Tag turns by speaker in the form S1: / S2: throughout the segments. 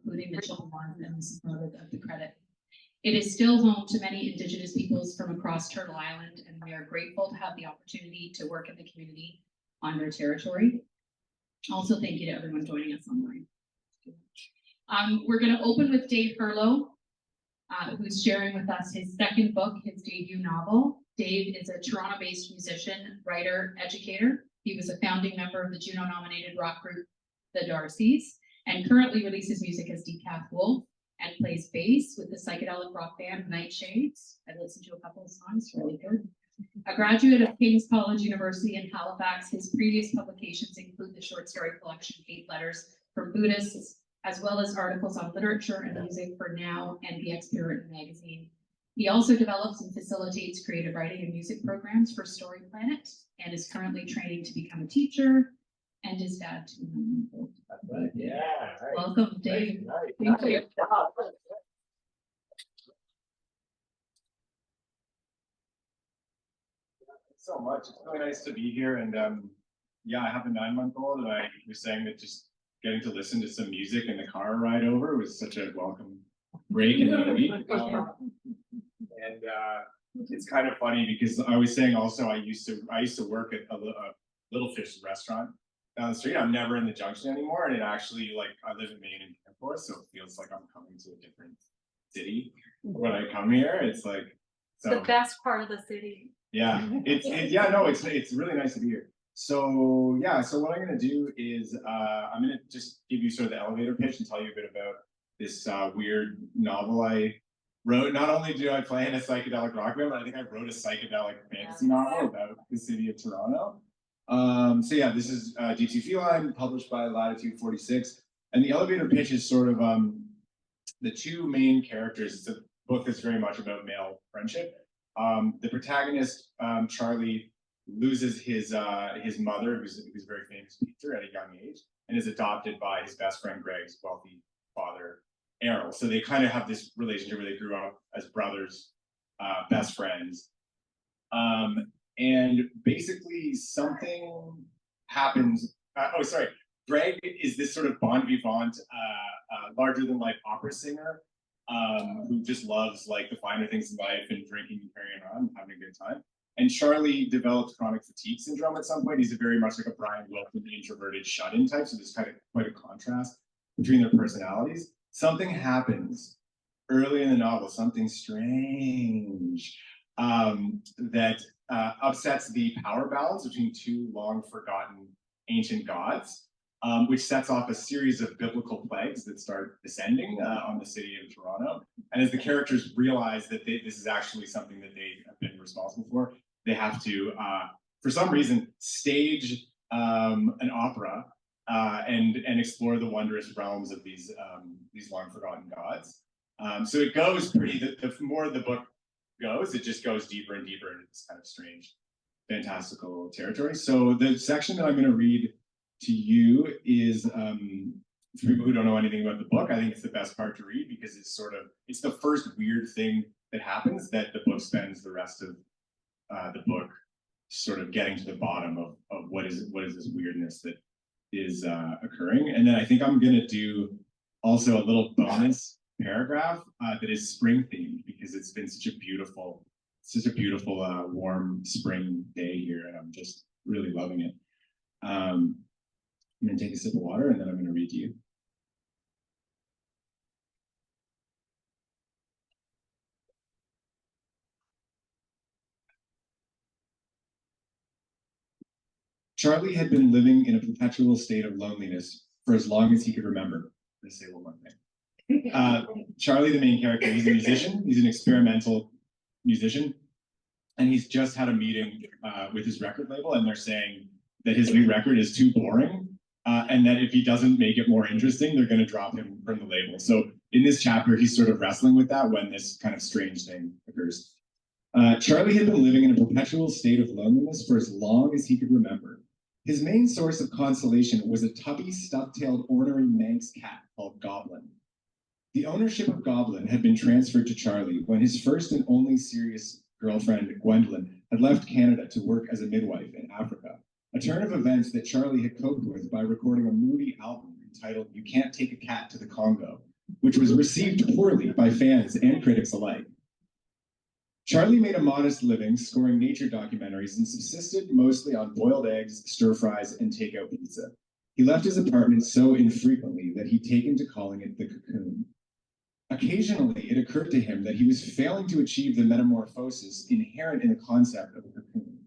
S1: including the Chilmore and the supported of the credit. It is still home to many Indigenous peoples from across Turtle Island, and we are grateful to have the opportunity to work in the community on their territory. Also, thank you to everyone joining us online. We're going to open with Dave Hurlow, who's sharing with us his second book, his debut novel. Dave is a Toronto-based musician, writer, educator. He was a founding member of the Juno-nominated rock group, The Darcys, and currently releases music as Decaf Wolf and plays bass with the psychedelic rock band Nightshades. I listened to a couple of songs, really good. A graduate of King's College University in Halifax, his previous publications include the short story collection 8 Letters from Buddhists, as well as articles on literature and music for Now and The Experience magazine. He also develops and facilitates creative writing and music programs for Story Planet, and is currently training to become a teacher and his dad to be.
S2: Right. Yeah. Right.
S1: Welcome, Dave.
S2: Right.
S1: Thank you.
S2: So much. It's really nice to be here, and yeah, I have a 9-month-old, and I was saying that just getting to listen to some music in the car ride over was such a welcome break in the week. And it's kind of funny because I was saying also I used to work at a Little Fish restaurant down the street. I'm never in the Junction anymore, and it actually, like, I live in Maine and Canfor, so it feels like I'm coming to a different city when I come here. It's like
S3: the best part of the city.
S2: Yeah, it's really nice to be here. So yeah, so what I'm gonna do is I'm gonna just give you sort of the elevator pitch and tell you a bit about this weird novel I wrote. Not only do I play in a psychedelic rock band, but I think I wrote a psychedelic fantasy novel about the city of Toronto. So yeah, this is SEA FELINE, published by Latitude 46, and the elevator pitch is sort of the two main characters. It's a book that's very much about male friendship. The protagonist, Charlie, loses his mother, who's a very famous painter, at a young age, and is adopted by his best friend Greg's wealthy father, Errol. So they kind of have this relationship where they grew up as brothers, best friends. And basically something happens. Greg is this sort of bon vivant, larger than life opera singer, who just loves like the finer things in life and drinking and carrying on and having a good time. And Charlie develops chronic fatigue syndrome at some point. He's very much like a Brian Wilson introverted shut-in type, so there's kind of quite a contrast between their personalities. Something happens early in the novel, something strange, that upsets the power balance between two long-forgotten ancient gods, which sets off a series of biblical plagues that start descending on the city of Toronto. And as the characters realize that this is actually something that they have been responsible for, they have to, for some reason, stage an opera and explore the wondrous realms of these long-forgotten gods. So it goes the more the book goes, it just goes deeper and deeper into this kind of strange, fantastical territory. So the section that I'm going to read to you is, for people who don't know anything about the book, I think it's the best part to read because it's the first weird thing that happens that the book spends the rest of the book sort of getting to the bottom of what is this weirdness that is occurring. And then I think I'm going to do also a little bonus paragraph that is spring themed because it's been such a beautiful warm spring day here, and I'm just really loving it. I'm going to take a sip of water and then I'm going to read to you. Charlie had been living in a perpetual state of loneliness for as long as he could remember. Let's say one more thing. Charlie, the main character, he's a musician. He's an experimental musician. And he's just had a meeting with his record label, and they're saying that his new record is too boring, and that if he doesn't make it more interesting, they're going to drop him from the label. So in this chapter, he's sort of wrestling with that when this kind of strange thing occurs. Charlie had been living in a perpetual state of loneliness for as long as he could remember. His main source of consolation was a tubby, stuff-tailed, ornery Manx cat called Goblin. The ownership of Goblin had been transferred to Charlie when his first and only serious girlfriend, Gwendolyn, had left Canada to work as a midwife in Africa, a turn of events that Charlie had coped with by recording a moody album entitled You Can't Take a Cat to the Congo, which was received poorly by fans and critics alike. Charlie made a modest living scoring nature documentaries and subsisted mostly on boiled eggs, stir fries, and takeout pizza. He left his apartment so infrequently that he'd taken to calling it the cocoon. Occasionally, it occurred to him that he was failing to achieve the metamorphosis inherent in the concept of a cocoon.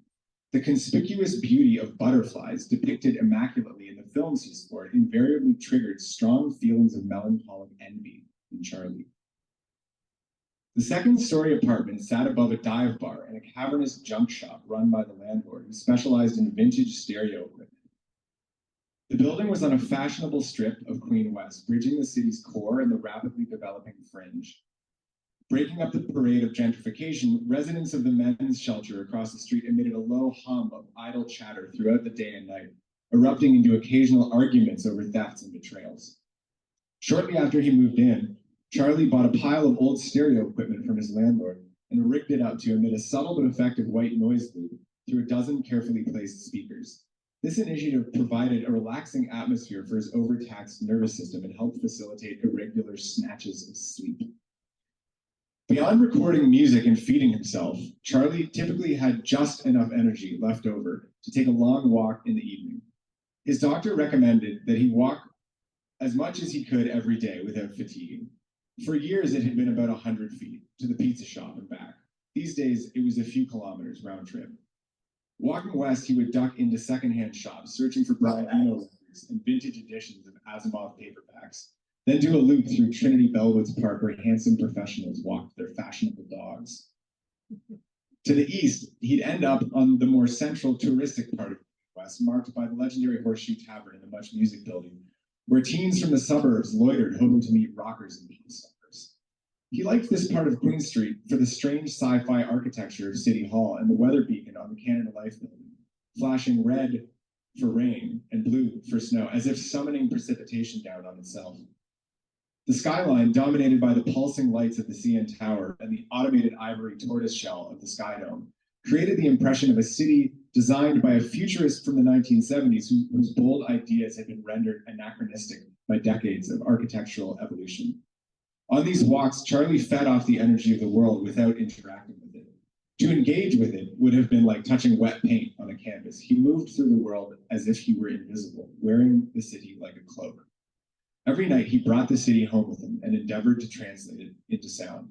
S2: The conspicuous beauty of butterflies depicted immaculately in the films he scored invariably triggered strong feelings of melancholic envy in Charlie. The second-story apartment sat above a dive bar and a cavernous junk shop run by the landlord who specialized in vintage stereo equipment. The building was on a fashionable strip of Queen West, bridging the city's core and the rapidly developing fringe. Breaking up the parade of gentrification, residents of the men's shelter across the street emitted a low hum of idle chatter throughout the day and night, erupting into occasional arguments over thefts and betrayals. Shortly after he moved in, Charlie bought a pile of old stereo equipment from his landlord and rigged it up to emit a subtle but effective white noise loop through a dozen carefully placed speakers. This initiative provided a relaxing atmosphere for his overtaxed nervous system and helped facilitate irregular snatches of sleep. Beyond recording music and feeding himself, Charlie typically had just enough energy left over to take a long walk in the evening. His doctor recommended that he walk as much as he could every day without fatiguing. For years, it had been about 100 feet to the pizza shop and back. These days, it was a few kilometers round trip. Walking west, he would duck into secondhand shops, searching for Brian Eno records and vintage editions of Asimov paperbacks, then do a loop through Trinity Bellwoods Park where handsome professionals walked their fashionable dogs. To the east, he'd end up on the more central touristic part of West, marked by the legendary Horseshoe Tavern and the Much Music Building, where teens from the suburbs loitered, hoping to meet rockers and pop stars. He liked this part of Queen Street for the strange sci-fi architecture of City Hall and the weather beacon on the Canada Life building, flashing red for rain and blue for snow, as if summoning precipitation down on itself. The skyline, dominated by the pulsing lights of the CN Tower and the automated ivory tortoiseshell of the Sky Dome, created the impression of a city designed by a futurist from the 1970s whose bold ideas had been rendered anachronistic by decades of architectural evolution. On these walks, Charlie fed off the energy of the world without interacting with it. To engage with it would have been like touching wet paint on a canvas. He moved through the world as if he were invisible, wearing the city like a cloak. Every night, he brought the city home with him and endeavored to translate it into sound.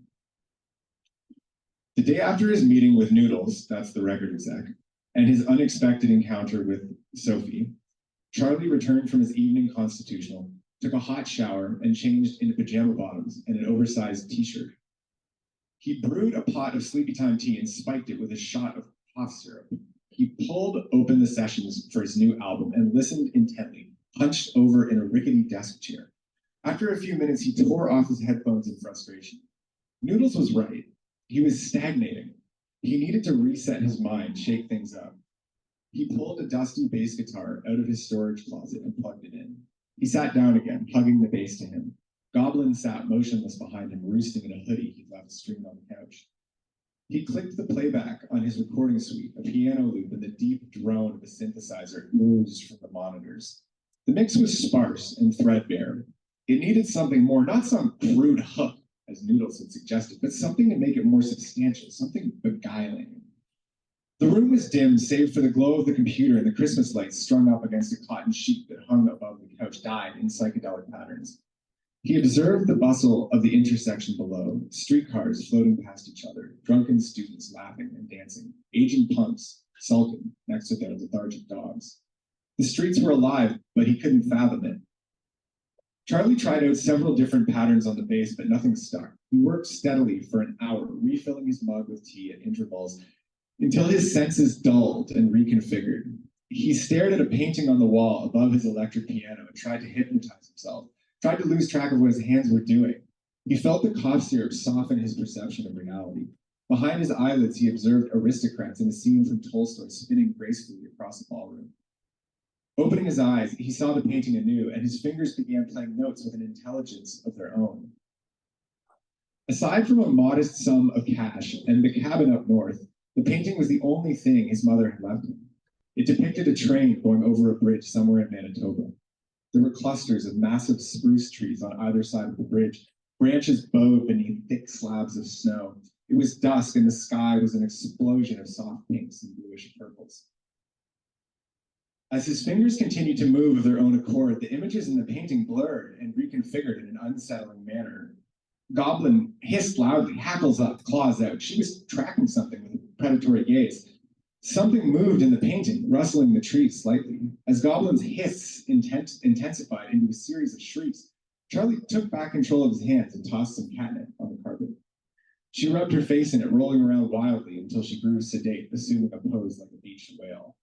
S2: The day after his meeting with Noodles, that's the record exec, and his unexpected encounter with Sophie, Charlie returned from his evening constitutional, took a hot shower, and changed into pajama bottoms and an oversized t-shirt. He brewed a pot of sleepy time tea and spiked it with a shot of cough syrup. He pulled open the sessions for his new album and listened intently, hunched over in a rickety desk chair. After a few minutes, he tore off his headphones in frustration. Noodles was right. He was stagnating. He needed to reset his mind, shake things up. He pulled a dusty bass guitar out of his storage closet and plugged it in. He sat down again, hugging the bass to him. Goblin sat motionless behind him, roosting in a hoodie he'd left streamed on the couch. He clicked the playback on his recording suite, a piano loop, and the deep drone of a synthesizer oozed from the monitors. The mix was sparse and threadbare. It needed something more, not some crude hook, as Noodles had suggested, but something to make it more substantial, something beguiling. The room was dim, save for the glow of the computer and the Christmas lights strung up against a cotton sheet that hung above the couch, dyed in psychedelic patterns. He observed the bustle of the intersection below, streetcars floating past each other, drunken students laughing and dancing, aging punks sulking next to their lethargic dogs. The streets were alive, but he couldn't fathom it. Charlie tried out several different patterns on the bass, but nothing stuck. He worked steadily for an hour, refilling his mug with tea at intervals until his senses dulled and reconfigured. He stared at a painting on the wall above his electric piano and tried to hypnotize himself, tried to lose track of what his hands were doing. He felt the cough syrup soften his perception of reality. Behind his eyelids, he observed aristocrats in a scene from Tolstoy spinning gracefully across the ballroom. Opening his eyes, he saw the painting anew, and his fingers began playing notes with an intelligence of their own. Aside from a modest sum of cash and the cabin up north, the painting was the only thing his mother had left him. It depicted a train going over a bridge somewhere in Manitoba.
S4: There were clusters of massive spruce trees on either side of the bridge, branches bowed beneath thick slabs of snow. It was dusk, and the sky was an explosion of soft pinks and bluish purples. As his fingers continued to move of their own accord, the images in the painting blurred and reconfigured in an unsettling manner. Goblin hissed loudly, hackles up, claws out. She was tracking something with a predatory gaze. Something moved in the painting, rustling the trees slightly. As Goblin's hiss intensified into a series of shrieks, Charlie took back control of his hands and tossed some catnip on the carpet. She rubbed her face in it, rolling around wildly until she grew sedate, assuming a pose like a beached whale.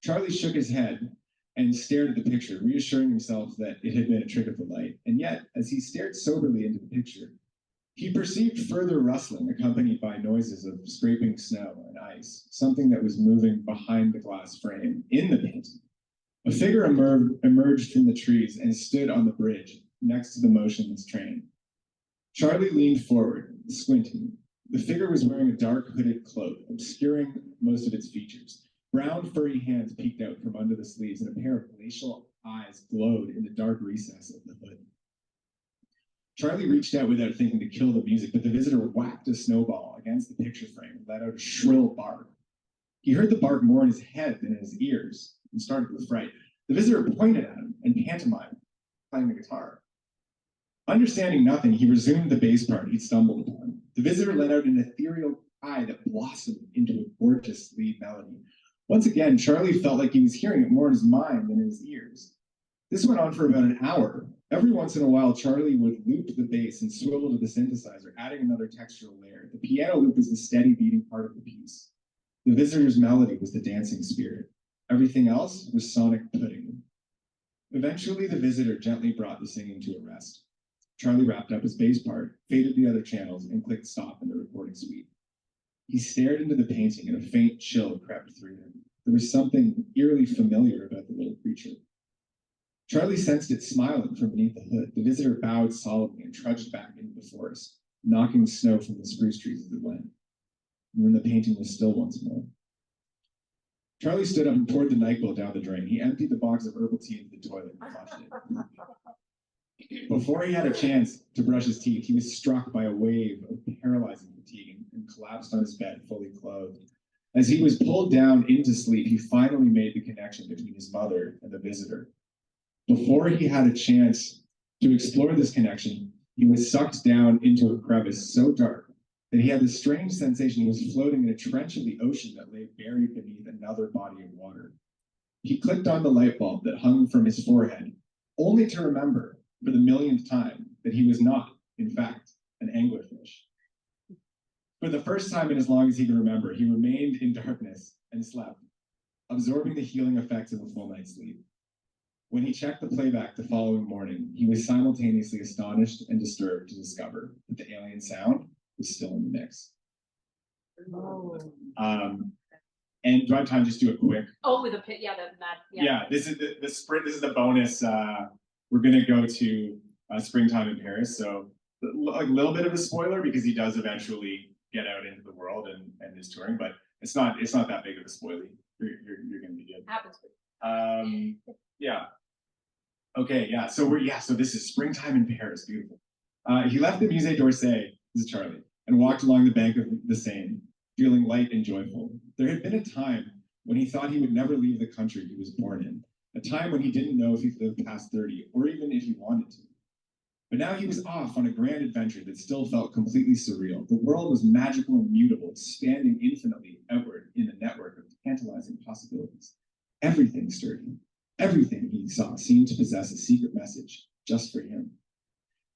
S4: Charlie shook his head and stared at the picture, reassuring himself that it had been a trick of the light. And yet, as he stared soberly into the picture, he perceived further rustling accompanied by noises of scraping snow and ice, something that was moving behind the glass frame in the painting. A figure emerged from the trees and stood on the bridge next to the motionless train. Charlie leaned forward, squinting. The figure was wearing a dark hooded cloak, obscuring most of its features. Brown furry hands peeked out from under the sleeves, and a pair of glacial eyes glowed in the dark recess of the hood. Charlie reached out without thinking to kill the music, but the visitor whacked a snowball against the picture frame and let out a shrill bark. He heard the bark more in his head than in his ears and started with fright. The visitor pointed at him and pantomimed, playing the guitar. Understanding nothing, he resumed the bass part he'd stumbled upon. The visitor let out an ethereal cry that blossomed into a gorgeous lead melody. Once again, Charlie felt like he was hearing it more in his mind than in his ears. This went on for about an hour. Every once in a while, Charlie would loop the bass and swivel to the synthesizer, adding another textural layer. The piano loop was the steady beating part of the piece. The visitor's melody was the dancing spirit. Everything else was sonic pudding. Eventually, the visitor gently brought the singing to a rest. Charlie wrapped up his bass part, faded the other channels, and clicked stop in the recording suite. He stared into the painting, and a faint chill crept through him. There was something eerily familiar about the little creature. Charlie sensed it smiling from beneath the hood. The visitor bowed solemnly and trudged back into the forest, knocking snow from the spruce trees as it went. And then the painting was still once more. Charlie stood up and poured the NyQuil down the drain. He emptied the box of herbal tea into the toilet and flushed it. Before he had a chance to brush his teeth, he was struck by a wave of paralyzing fatigue and collapsed on his bed, fully clothed. As he was pulled down into sleep, he finally made the connection between his mother and the visitor. Before he had a chance to explore this connection, he was sucked down into a crevice so dark that he had the strange sensation he was floating in a trench of the ocean that lay buried beneath another body of water. He clicked on the light bulb that hung from his forehead, only to remember for the millionth time that he was not, in fact, an anglerfish. For the first time in as long as he could remember, he remained in darkness and slept, absorbing the healing effects of a full night's sleep. When he checked the playback the following morning, he was simultaneously astonished and disturbed to discover that the alien sound was still in the mix.
S3: Oh.
S2: And do I have time to just do a quick?
S3: Oh, with the pit, yeah, that.
S2: Yeah, this is the sprint. This is the bonus. We're gonna go to springtime in Paris, so like a little bit of a spoiler because he does eventually get out into the world and is touring, but it's not that big of a spoiler. You're gonna be good.
S3: Happens.
S2: Yeah. Okay. Yeah. So this is springtime in Paris. Beautiful. He left the Musée d'Orsay, this is Charlie, and walked along the bank of the Seine, feeling light and joyful. There had been a time when he thought he would never leave the country he was born in, a time when he didn't know if he lived past 30 or even if he wanted to. But now he was off on a grand adventure that still felt completely surreal. The world was magical and mutable, expanding infinitely outward in a network of tantalizing possibilities. Everything stirred him. Everything he saw seemed to possess a secret message just for him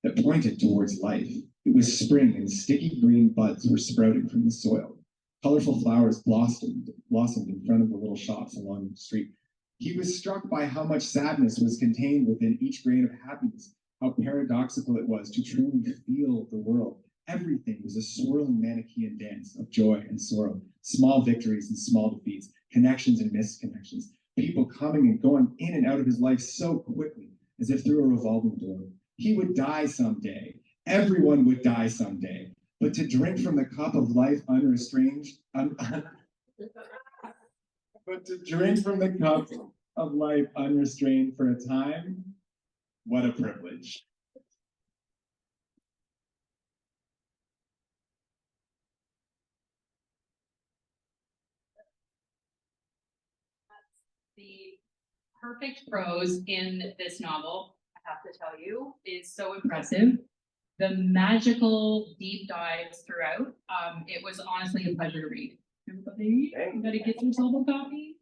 S2: that pointed towards life. It was spring, and sticky green buds were sprouting from the soil. Colorful flowers blossomed in front of the little shops along the street. He was struck by how much sadness was contained within each grain of happiness, how paradoxical it was to truly feel the world. Everything was a swirling Manichaean dance of joy and sorrow, small victories and small defeats, connections and misconnections, people coming and going in and out of his life so quickly, as if through a revolving door. He would die someday. Everyone would die someday. But to drink from the cup of life unrestrained, but to drink from the cup
S4: of life unrestrained for a time. What a privilege.
S1: The perfect prose in this novel, I have to tell you, is so impressive. The magical deep dives throughout. It was honestly a pleasure to read. Everybody get yourself a copy.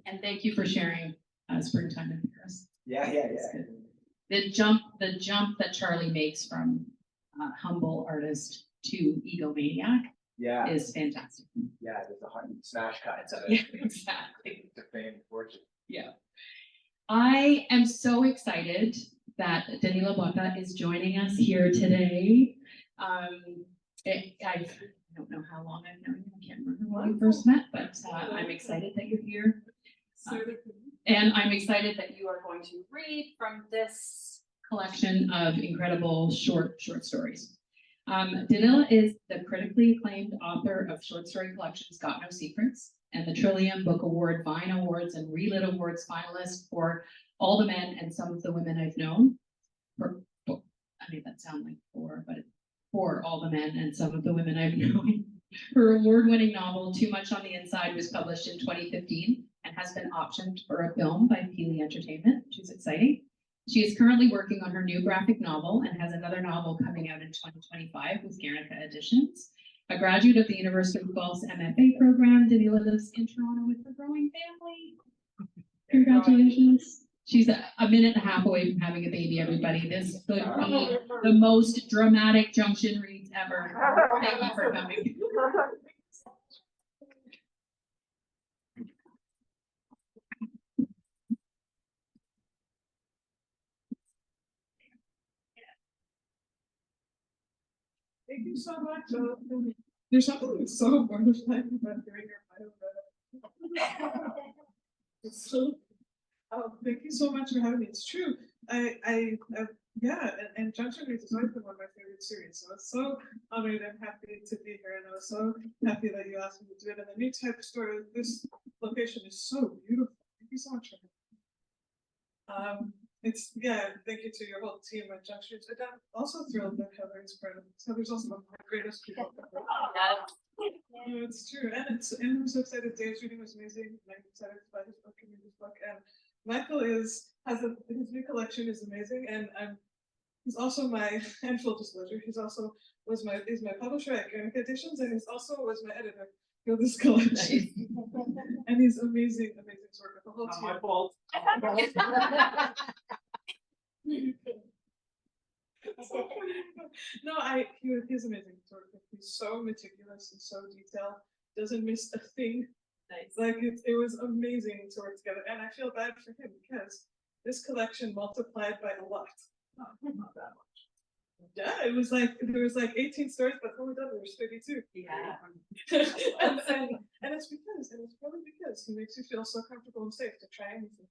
S1: And thank you for sharing Springtime in Paris.
S5: Yeah.
S1: The jump that Charlie makes from humble artist to egomaniac
S5: Yeah,
S1: is fantastic.
S5: yeah, there's a smash cut.
S1: Yeah, exactly.
S5: To fame and fortune.
S1: Yeah. I am so excited that Danila Botha is joining us here today. I don't know how long I've known you. I can't remember when we first met, but I'm excited that you're here. And I'm excited that you are going to read from this collection of incredible short stories. Danila is the critically acclaimed author of short story collections Got No Secrets and the Trillium Book Award, Vine Awards, and Relit Awards finalist for All the Men and Some of the Women I've Known. I made that sound like four, but it's for All the Men and Some of the Women I've Known. Her award-winning novel, Too Much on the Inside, was published in 2015 and has been optioned for a film by Peely Entertainment, which is exciting. She is currently working on her new graphic novel and has another novel coming out in 2025 with Guernica Editions. A graduate of the University of Guelph's MFA program, Danila lives in Toronto with her growing family. Congratulations. She's a minute and a half away from having a baby, everybody. This could be the most dramatic Junction reads ever. Thank you for coming.
S6: Thank you so much. There's something so mortifying about hearing your bio. So, thank you so much for having me. It's true. And Junction Reads has always been one of my favorite series. So I was so honored and happy to be here, and I was so happy that you asked me to do it. And the new type of story, this location is so beautiful. Thank you so much for having me. Thank you to your whole team at Junction. I'm also thrilled that Heather is part of it. Heather's also one of my greatest people. It's true, and I'm so excited. Dave's reading was amazing. I'm excited to buy his book and read his book. And Michael his new collection is amazing, and he's also and full disclosure, he's also is my publisher at Guernica Editions, and he's also was my editor for this collection. And he's amazing to work with the whole team.
S5: My fault.
S6: No, he's amazing to work with. He's so meticulous and so detailed. Doesn't miss a thing.
S1: Nice.
S6: Like it was amazing to work together, and I feel bad for him because this collection multiplied by a lot.
S5: Not that much.
S6: Yeah, there was like 18 stories, but when we're done, there was 32.
S1: Yeah.
S6: and it's probably because he makes you feel so comfortable and safe to try anything.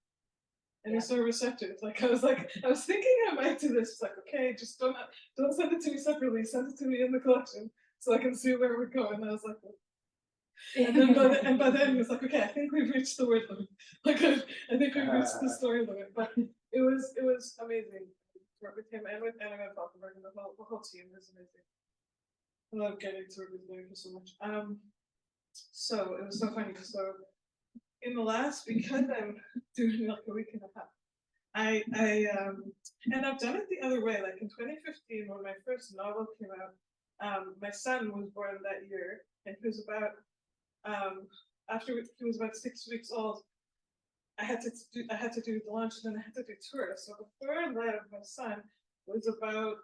S6: And he's so receptive. I was thinking I might do this. It's like, okay, just don't send it to me separately. Send it to me in the collection so I can see where we're going. And I was like, and then by then it was like, okay, I think we've reached the word limit. I think we've reached the story limit. But it was amazing to work with him and with Anna Falkenberg, and the whole team is amazing. I love getting to work with Guernica so much. So it was so funny. So in the last, because I'm doing like a week and a half, and I've done it the other way. Like in 2015, when my first novel came out, my son was born that year, and he was about after he was about 6 weeks old. I had to do the launch, and then I had to do tours. So the third light of my son was about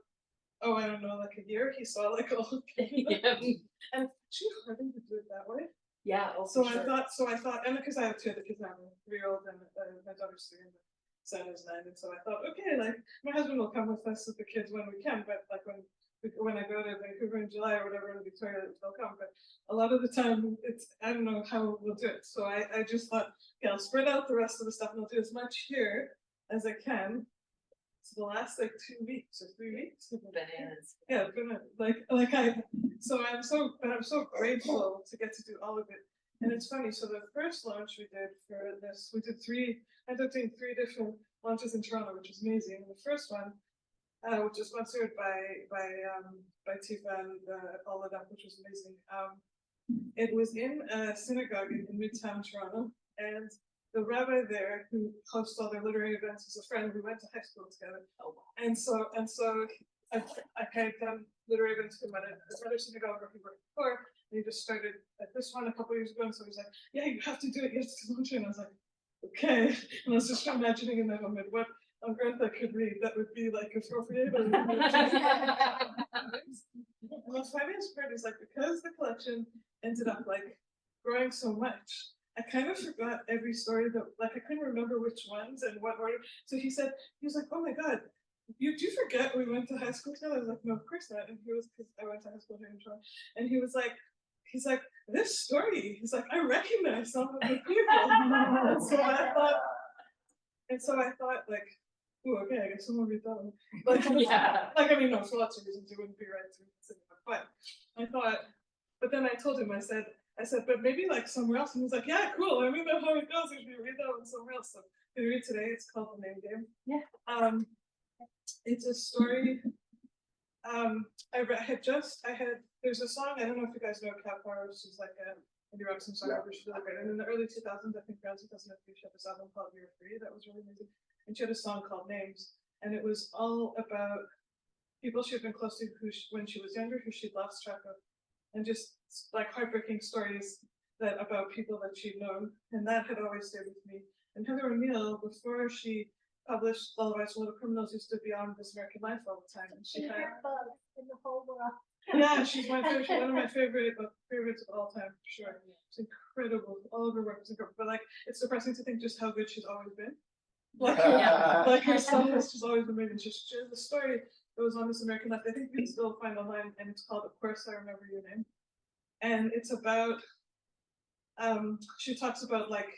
S6: I don't know, like a year. He saw like all and actually harder to do it that way.
S1: Yeah.
S6: So I thought, and because I have two other kids now, I'm a 3-year-old and my daughter's 3 and my son is 9, and so I thought, okay, like my husband will come with us with the kids when we can, but like when I go to Vancouver in July or whatever in Victoria, they'll come. But a lot of the time, I don't know how we'll do it. So I just thought, okay, I'll spread out the rest of the stuff and I'll do as much here as I can. So the last like 2 weeks or 3 weeks.
S1: Bananas.
S6: Yeah, so I'm so grateful to get to do all of it And it's funny, so the first launch we did for this, we did I ended up doing 3 different launches in Toronto, which was amazing. And the first one, which was sponsored by Tifa and all of that, which was amazing. It was in a synagogue in Midtown Toronto, and the rabbi there who hosts all their literary events is a friend. We went to high school together, and so I had done literary events with him at another synagogue where he worked before. And he just started at this one a couple of years ago, and so he's like, "Yeah, you have to do it. You have to launch it." And I was like, "Okay." And I was just imagining in that moment what on earth I could read that would be like appropriate. And the funniest part is like because the collection ended up like growing so much, I kind of forgot every story that like I couldn't remember which ones and what order. So he was like, "Oh my God, do you forget we went to high school together?" I was like, "No, of course not." And he was, because I went to high school here in Toronto, and he's like, "This story," he's like, "I recognize some of the people." And so I thought like, "Ooh, okay, I guess someone read that one." Like,
S3: Yeah.
S6: like, I mean, no, for lots of reasons it wouldn't be right to consider it, but I thought, but then I told him, I said, "But maybe like somewhere else." And he's like, "Yeah, cool. Let me know how it goes if you read that one somewhere else." So we read today. It's called The Name Game.
S3: Yeah.
S6: It's a story. There's a song, I don't know if you guys know Cat Powers, she's like a indie rock songwriter, she's really great. And in the early 2000s, I think around 2003, she had this album called You're Free, that was really amazing. And she had a song called Names, and it was all about people she'd been close to when she was younger, who she'd lost track of, and just like heartbreaking stories about people that she'd known, and that had always stayed with me. And Heather O'Neill, before she published Lullabies for Little Criminals, used to be on This American Life all the time, and she had
S3: in the whole world.
S6: yeah, she's one of my favorites of all time, for sure. She's incredible. All of her work is incredible. But like, it's depressing to think just how good she's always been. Like, like her stuff has just always been amazing. She has a story that was on This American Life. I think you can still find online, and it's called "Of Course I Remember Your Name." And it's about, she talks about like,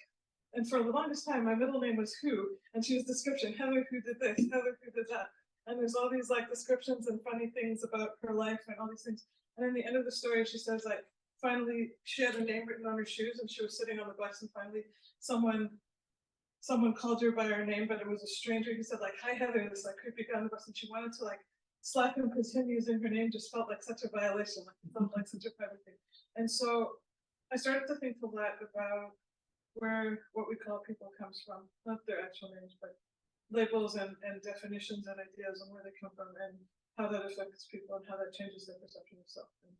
S6: and for the longest time, my middle name was Who, and she was description, Heather who did this, Heather who did that. And there's all these like descriptions and funny things about her life and all these things. And in the end of the story, she says like, finally, she had a name written on her shoes, and she was sitting on the bus, and finally someone called her by her name, but it was a stranger who said like, "Hi Heather," this like creepy guy on the bus, and she wanted to like slap him because him using her name just felt like such a violation, like it felt like such a private thing. And so I started to think a lot about where what we call people comes from, not their actual names, but labels and definitions and ideas and where they come from and how that affects people and how that changes their perception of self. And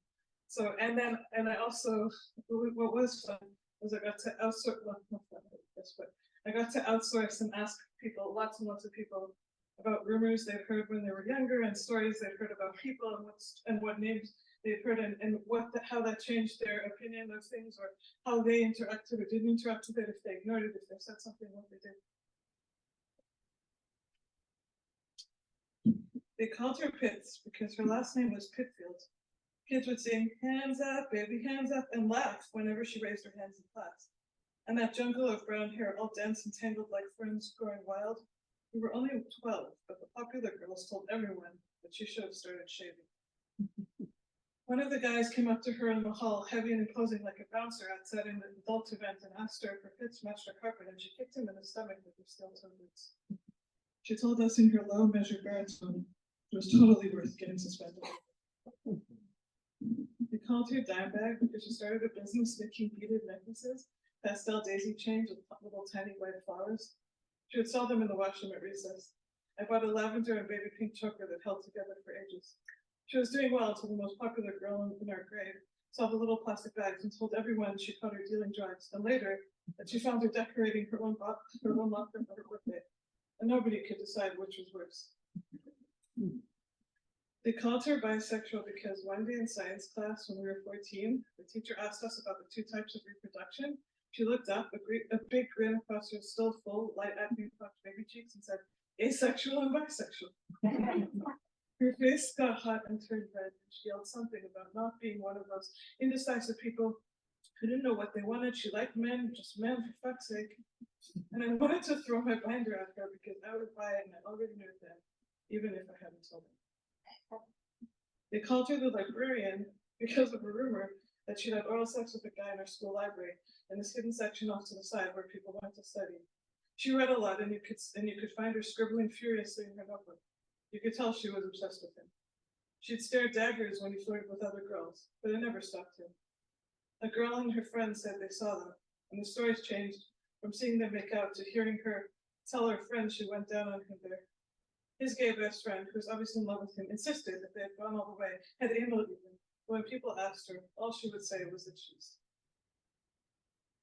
S6: so, and I also, what was fun was I got to outsource, well, not fun, I guess, but I got to outsource and ask people, lots and lots of people, about rumors they'd heard when they were younger and stories they'd heard about people and what names they'd heard and how that changed their opinion of things, or how they interacted or didn't interact with it, if they ignored it, if they said something, what they did. They called her Pitts because her last name was Pitfield. Kids would sing, "Hands up, baby, hands up," and laugh whenever she raised her hands in class. And that jungle of brown hair, all dense and tangled like ferns growing wild. We were only 12, but the popular girls told everyone that she should have started shaving. One of the guys came up to her in the hall, heavy and imposing like a bouncer outside an adult event, and asked her if her Pitts matched her carpet, and she kicked him in the stomach with her steel-toe boots. She told us in her low, measured baritone it was totally worth getting suspended. They called her Dime Bag because she started a business making beaded necklaces, pastel daisy chains with little tiny white flowers. She would sell them in the washroom at recess. I bought a lavender and baby pink choker that held together for ages. She was doing well until the most popular girl in our grade saw the little plastic bags and told everyone she caught her dealing drugs, and later that she found her decorating her own locker for her birthday, and nobody could decide which was worse. They called her bisexual because one day in science class when we were 14, the teacher asked us about the 2 types of reproduction. She looked up, a big grin across her still full, light acne puffed baby cheeks, and said, "Asexual and bisexual." Her face got hot and turned red, and she yelled something about not being one of those indecisive people who didn't know what they wanted. She liked men, just men, for fuck's sake. And I wanted to throw my binder at her because I would buy it and I already knew it then, even if I hadn't told her. They called her the librarian because of a rumor that she'd had oral sex with a guy in her school library in this hidden section off to the side where people went to study. She read a lot, and you could find her scribbling furiously in her notebook. You could tell she was obsessed with him. She'd stare daggers when he flirted with other girls, but it never stopped him. A girl and her friends said they saw them, and the stories changed from seeing them make out to hearing her tell her friends she went down on him there. His gay best friend, who was obviously in love with him, insisted that they had gone all the way, had anal even, but when people asked her, all she would say was that she's.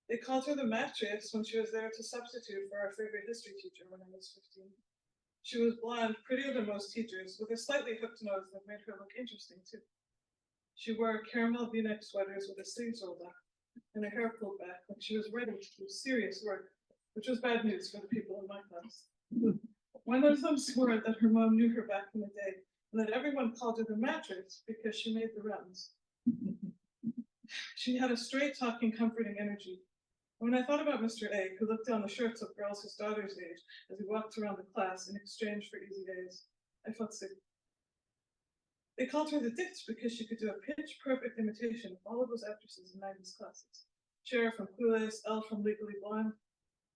S6: They called her the mattress when she was there to substitute for our favorite history teacher when I was 15. She was blonde, prettier than most teachers, with a slightly hooked nose that made her look interesting too. She wore caramel V-neck sweaters with the sleeves rolled up and her hair pulled back, like she was ready to do serious work, which was bad news for the people in my class. One of them swore that her mom knew her back in the day, and that everyone called her the mattress because she made the rounds. She had a straight-talking, comforting energy. When I thought about Mr. A, who looked down the shirts of girls his daughter's age as he walked around the class in exchange for easy days, I felt sick. They called her the Ditch because she could do a pitch-perfect imitation of all of those actresses in 90s classes. Cher from Clueless, Elle from Legally Blonde.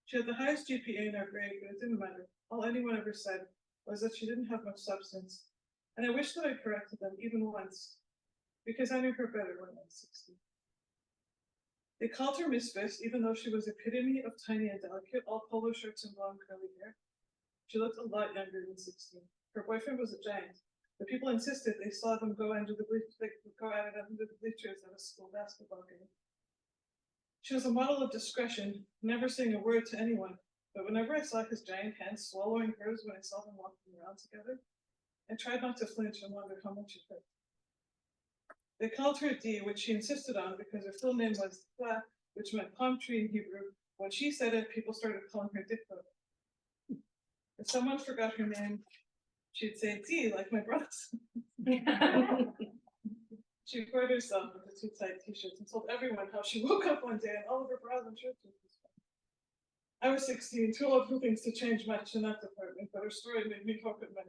S6: She had the highest GPA in our grade, but it didn't matter. All anyone ever said was that she didn't have much substance. And I wish that I corrected them even once, because I knew her better when I was 16. They called her Miss Fist, even though she was the epitome of tiny and delicate, all polo shirts and blonde curly hair. She looked a lot younger than 16. Her boyfriend was a giant, but people insisted they saw them go at it under the bleachers at a school basketball game. She was a model of discretion, never saying a word to anyone, but whenever I saw his giant hands swallowing hers when I saw them walking around together, I tried not to flinch and wonder how much it hurt. They called her D, which she insisted on because her full name was Dikla, which meant palm tree in Hebrew. When she said it, people started calling her Dikla. If someone forgot her name, she'd say D, like my brothers. She poured herself with the too tight t-shirts and told everyone how she woke up one day and all of her bras and shirts were too small. I was 16, too old for things to change much in that department, but her story made me hope it might.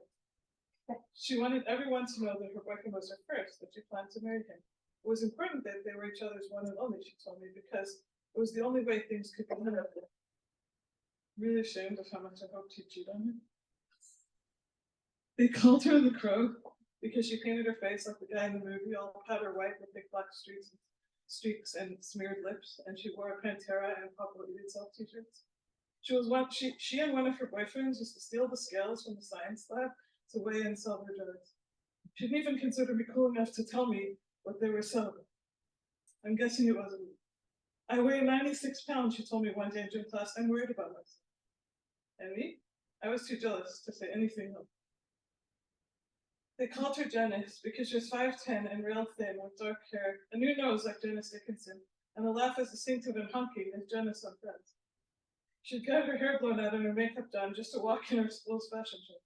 S6: She wanted everyone to know that her boyfriend was her first, that she planned to marry him. It was important that they were each other's one and only, she told me, because it was the only way things could be lived. Really ashamed of how much I hoped he'd cheat on her. They called her the Crow because she painted her face like the guy in the movie, all powder white with big black streaks and smeared lips, and she wore a Pantera and Apocalyptic t-shirts. She and one of her boyfriends used to steal the scales from the science lab to weigh and sell their drugs. She didn't even consider me cool enough to tell me what they were selling. I'm guessing it wasn't me. I weigh 96 pounds, she told me one day in gym class. I'm worried about myself. And me? I was too jealous to say anything else. They called her Janice because she was 5'10" and real thin with dark hair, a new nose like Janice Dickinson, and a laugh as distinctive and hunky as Janice on Friends. She'd get her hair blown out and her makeup done just to walk in her school's fashion show.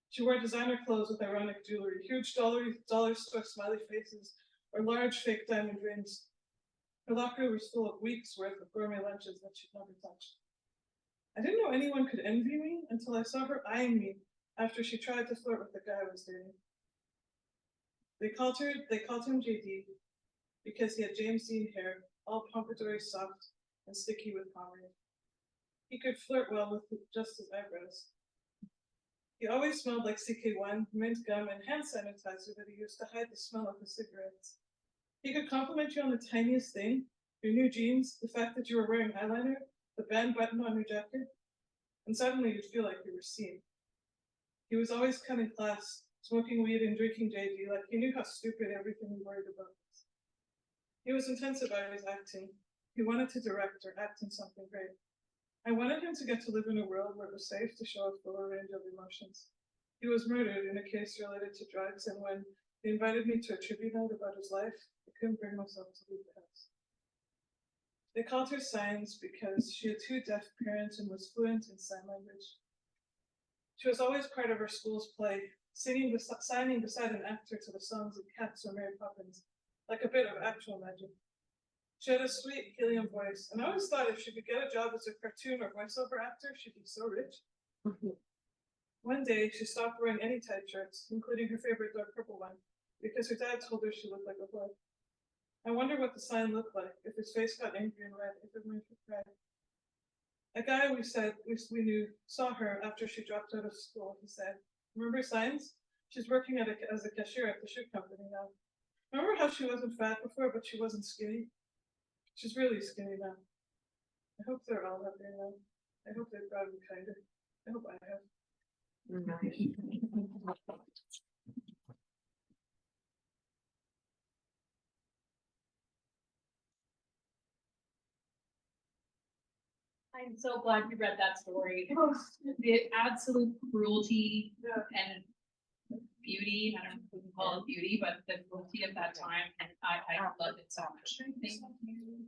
S6: She wore designer clothes with ironic jewelry, huge dollar-store smiley faces, or large fake diamond rings. Her locker was full of weeks' worth of gourmet lunches that she'd never touched. I didn't know anyone could envy me until I saw her eyeing me after she tried to flirt with the guy I was dating. They called him JD because he had James Dean hair, all pompadour soft and sticky with pomade. He could flirt well with just his eyebrows. He always smelled like CK1, mint gum, and hand sanitizer that he used to hide the smell of his cigarettes. He could compliment you on the tiniest thing, your new jeans, the fact that you were wearing eyeliner, the band button on your jacket, and suddenly you'd feel like you were seen. He was always cutting class, smoking weed and drinking JD, like he knew how stupid everything we worried about was. He was intense about his acting. He wanted to direct or act in something great. I wanted him to get to live in a world where it was safe to show a fuller range of emotions. He was murdered in a case related to drugs, and when he invited me to a tribute night about his life, I couldn't bring myself to leave the house. They called her Signs because she had 2 deaf parents and was fluent in sign language. She was always part of her school's play, signing beside an actor to the songs of Cats or Mary Poppins, like a bit of actual magic. She had a sweet helium voice, and I always thought if she could get a job as a cartoon or voiceover actor, she'd be so rich. One day, she stopped wearing any tight shirts, including her favorite dark purple one, because her dad told her she looked like a boy. I wonder what the sign looked like, if his face got angry and red, if it made her cry. A guy we knew saw her after she dropped out of school. He said, "Remember Signs? She's working as a cashier at the shoe company now. Remember how she wasn't fat before, but she wasn't skinny? She's really skinny now. I hope they're all happy now. I hope they've gotten kinder. I hope I have."
S1: I'm so glad you read that story. The absolute cruelty and beauty, I don't know if we can call it beauty, but the cruelty of that time, and I love it so much. Thank you.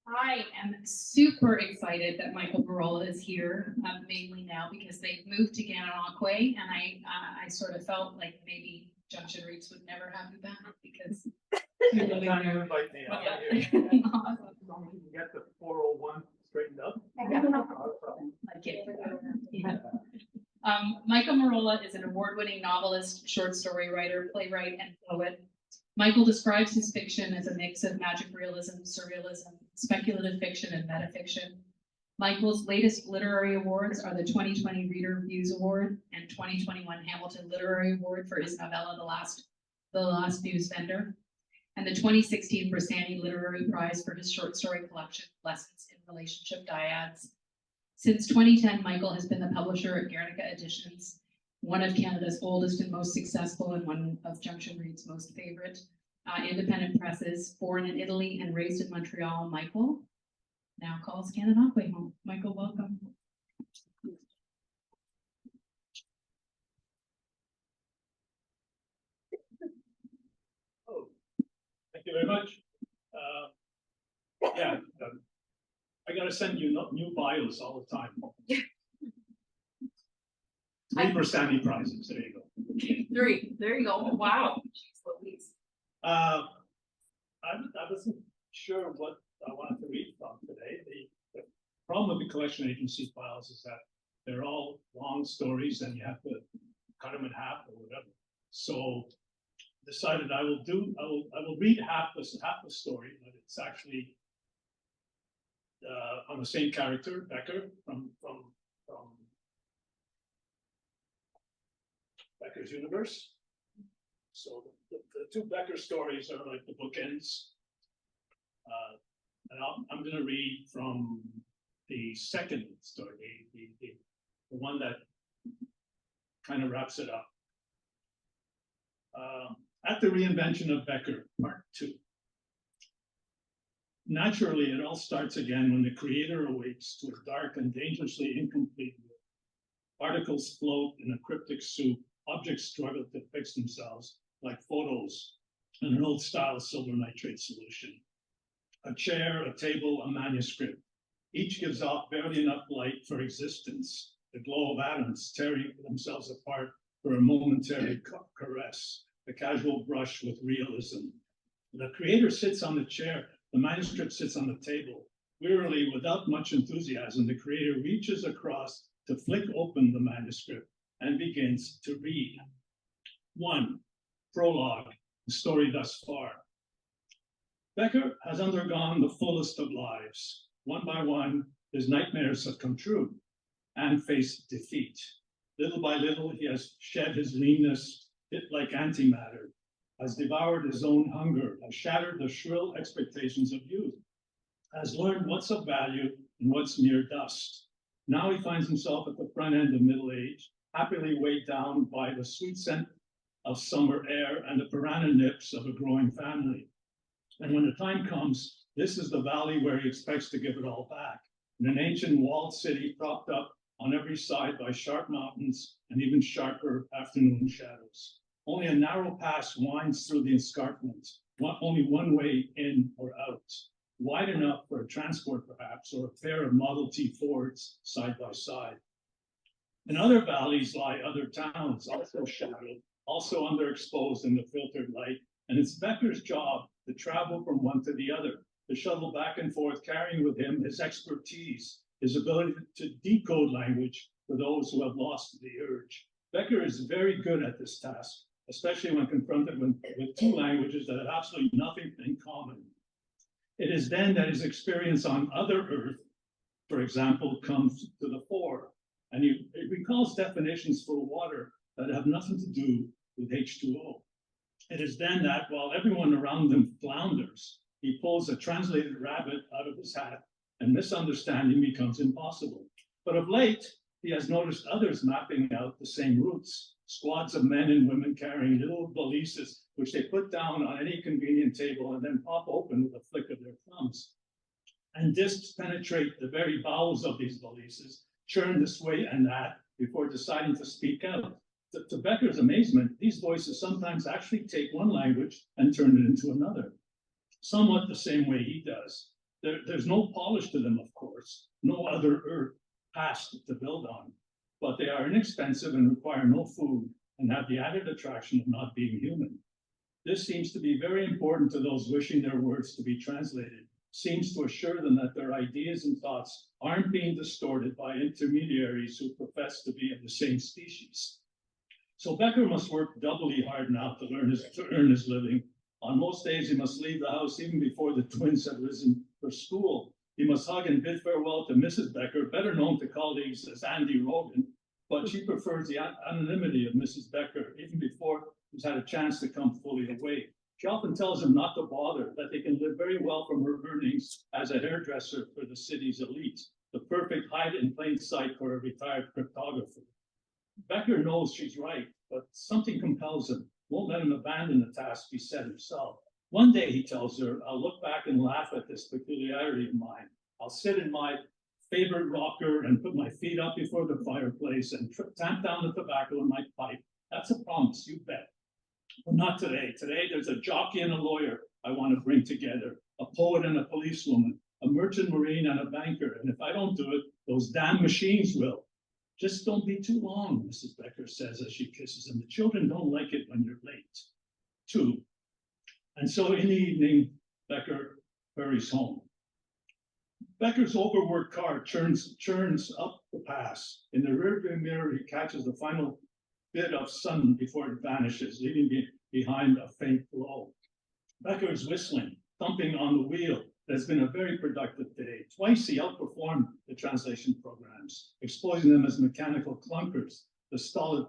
S1: I am super excited that Michael Mirolla is here, mainly now because they've moved to Gananoque, and I sort of felt like maybe Junction Reads would never have you back because
S5: You really want to invite me out here. As long as you can get the 401 straightened up.
S1: I can't do that. Yeah. Michael Mirolla is an award-winning novelist, short story writer, playwright, and poet. Michael describes his fiction as a mix of magic realism, surrealism, speculative fiction, and metafiction. Michael's latest literary awards are the 2020 Reader Reviews Award and 2021 Hamilton Literary Award for his novella, The Last News Vendor, and the 2016 Bressani Literary Prize for his short story collection, Lessons in Relationship Dyads. Since 2010, Michael has been the publisher at Guernica Editions, one of Canada's oldest and most successful and one of Junction Read's most favorite independent presses. Born in Italy and raised in Montreal, Michael now calls Gananoque home. Michael, welcome.
S7: Oh, thank you very much. I gotta send you new bios all the time. 3 Bressani prizes, there you go.
S1: 3, there you go. Wow. Jeez Louise.
S7: I wasn't sure what I wanted to read from today. The problem with the collection agency files is that they're all long stories and you have to cut them in half or whatever. So decided I will read half the story, but it's actually on the same character, Becker, from Becker's Universe. So the 2 Becker stories are like the bookends. And I'm going to read from the second story, the one that kind of wraps it up. At the reinvention of Becker, Part 2. Naturally, it all starts again when the creator awakes to a dark and dangerously incomplete world. Particles float in a cryptic soup, objects struggle to fix themselves, like photos in an old-style silver nitrate solution. A chair, a table, a manuscript. Each gives off barely enough light for existence, the glow of atoms tearing themselves apart for a momentary caress, a casual brush with realism. The creator sits on the chair, the manuscript sits on the table. Wearily, without much enthusiasm, the creator reaches across to flick open the manuscript and begins to read. 1. Prologue, the story thus far. Becker has undergone the fullest of lives. One by one, his nightmares have come true and faced defeat. Little by little, he has shed his leanness, bit like antimatter, has devoured his own hunger, has shattered the shrill expectations of youth, has learned what's of value and what's mere dust. Now he finds himself at the front end of middle age, happily weighed down by the sweet scent of summer air and the piranha nips of a growing family. And when the time comes, this is the valley where he expects to give it all back, in an ancient walled city propped up on every side by sharp mountains and even sharper afternoon shadows. Only a narrow pass winds through the escarpment, only one way in or out, wide enough for a transport perhaps, or a pair of Model T Fords side by side. In other valleys lie other towns, also shadowed, also underexposed in the filtered light, and it's Becker's job to travel from one to the other, to shuttle back and forth, carrying with him his expertise, his ability to decode language for those who have lost the urge. Becker is very good at this task, especially when confronted with two languages that have absolutely nothing in common. It is then that his experience on other Earth, for example, comes to the fore, and he recalls definitions for water that have nothing to do with H2O. It is then that while everyone around him flounders, he pulls a translated rabbit out of his hat, and misunderstanding becomes impossible. But of late, he has noticed others mapping out the same routes, squads of men and women carrying little valises, which they put down on any convenient table and then pop open with a flick of their thumbs. And discs penetrate the very bowels of these valises, churn this way and that before deciding to speak out. To Becker's amazement, these voices sometimes actually take one language and turn it into another, somewhat the same way he does. There's no polish to them, of course, no other Earth past to build on, but they are inexpensive and require no food and have the added attraction of not being human. This seems to be very important to those wishing their words to be translated, seems to assure them that their ideas and thoughts aren't being distorted by intermediaries who profess to be of the same species. So Becker must work doubly hard now to earn his living. On most days, he must leave the house even before the twins have risen for school. He must hug and bid farewell to Mrs. Becker, better known to colleagues as Andy Rogan, but she prefers the anonymity of Mrs. Becker even before he's had a chance to come fully awake. She often tells him not to bother, that they can live very well from her earnings as a hairdresser for the city's elite, the perfect hide in plain sight for a retired cryptographer. Becker knows she's right, but something compels him, won't let him abandon the task he set himself. One day, he tells her, I'll look back and laugh at this peculiarity of mine. I'll sit in my favorite rocker and put my feet up before the fireplace and tamp down the tobacco in my pipe. That's a promise, you bet. But not today. Today, there's a jockey and a lawyer I want to bring together, a poet and a policewoman, a merchant marine and a banker. And if I don't do it, those damn machines will. Just don't be too long, Mrs. Becker says as she kisses him. The children don't like it when you're late. 2. And so in the evening, Becker hurries home. Becker's overworked car churns up the pass. In the rearview mirror, he catches the final bit of sun before it vanishes, leaving behind a faint glow. Becker is whistling, thumping on the wheel. It has been a very productive day. Twice he outperformed the translation programs, exposing them as mechanical clunkers, the stolid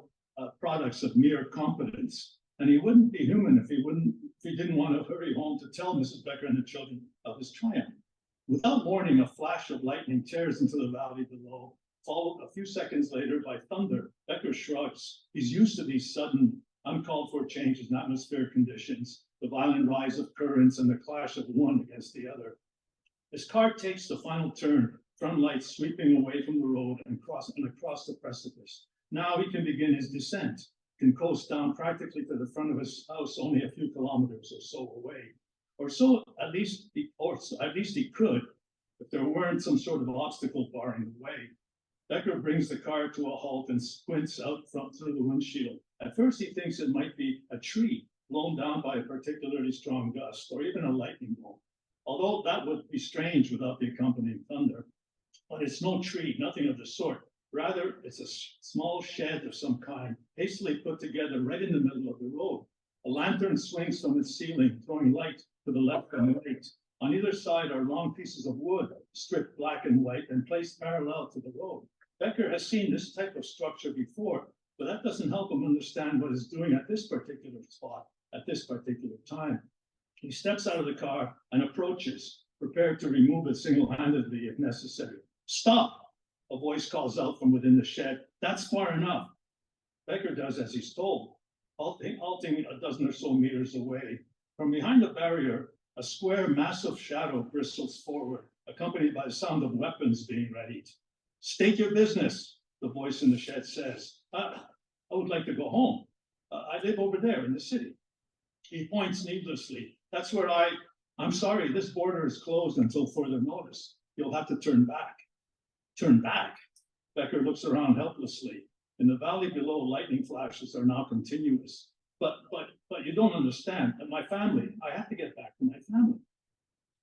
S7: products of mere competence. And he wouldn't be human if he didn't want to hurry home to tell Mrs. Becker and the children of his triumph. Without warning, a flash of lightning tears into the valley below, followed a few seconds later by thunder. Becker shrugs. He's used to these sudden, uncalled for changes in atmospheric conditions, the violent rise of currents and the clash of one against the other. His car takes the final turn, front lights sweeping away from the road and across the precipice. Now he can begin his descent, can coast down practically to the front of his house only a few kilometers or so away. Or at least he could, if there weren't some sort of obstacle barring the way. Becker brings the car to a halt and squints out through the windshield. At first, he thinks it might be a tree blown down by a particularly strong gust, or even a lightning bolt. Although that would be strange without the accompanying thunder. But it's no tree, nothing of the sort. Rather, it's a small shed of some kind, hastily put together right in the middle of the road. A lantern swings from its ceiling, throwing light to the left and right. On either side are long pieces of wood, stripped black and white and placed parallel to the road. Becker has seen this type of structure before, but that doesn't help him understand what it's doing at this particular spot, at this particular time. He steps out of the car and approaches, prepared to remove it single-handedly if necessary. Stop! A voice calls out from within the shed. That's far enough. Becker does as he's told, halting a dozen or so meters away. From behind the barrier, a square, massive shadow bristles forward, accompanied by the sound of weapons being readied. State your business, the voice in the shed says. I would like to go home. I live over there in the city. He points needlessly. That's where I'm sorry, this border is closed until further notice. You'll have to turn back. Turn back? Becker looks around helplessly. In the valley below, lightning flashes are now continuous. But you don't understand. My family, I have to get back to my family.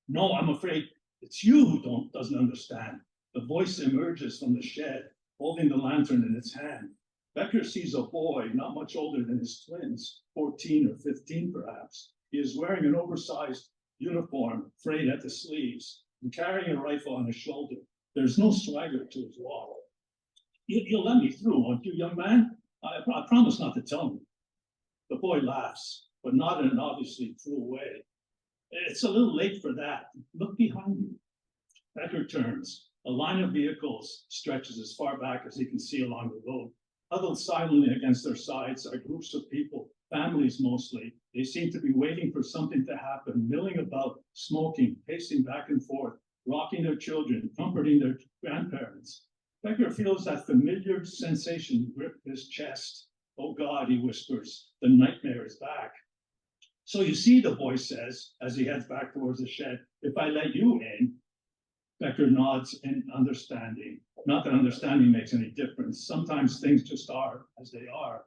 S7: No, I'm afraid it's you who doesn't understand. The voice emerges from the shed, holding the lantern in its hand. Becker sees a boy not much older than his twins, 14 or 15 perhaps. He is wearing an oversized uniform, frayed at the sleeves, and carrying a rifle on his shoulder. There's no swagger to his walk. You'll let me through, won't you, young man? I promise not to tell me. The boy laughs, but not in an obviously cruel way. It's a little late for that. Look behind you. Becker turns. A line of vehicles stretches as far back as he can see along the road. Huddled silently against their sides are groups of people, families mostly. They seem to be waiting for something to happen, milling about, smoking, pacing back and forth, rocking their children, comforting their grandparents. Becker feels that familiar sensation grip his chest. Oh God, he whispers, the nightmare is back. So you see, the boy says, as he heads back towards the shed, if I let you in. Becker nods in understanding. Not that understanding makes any difference. Sometimes things just are as they are.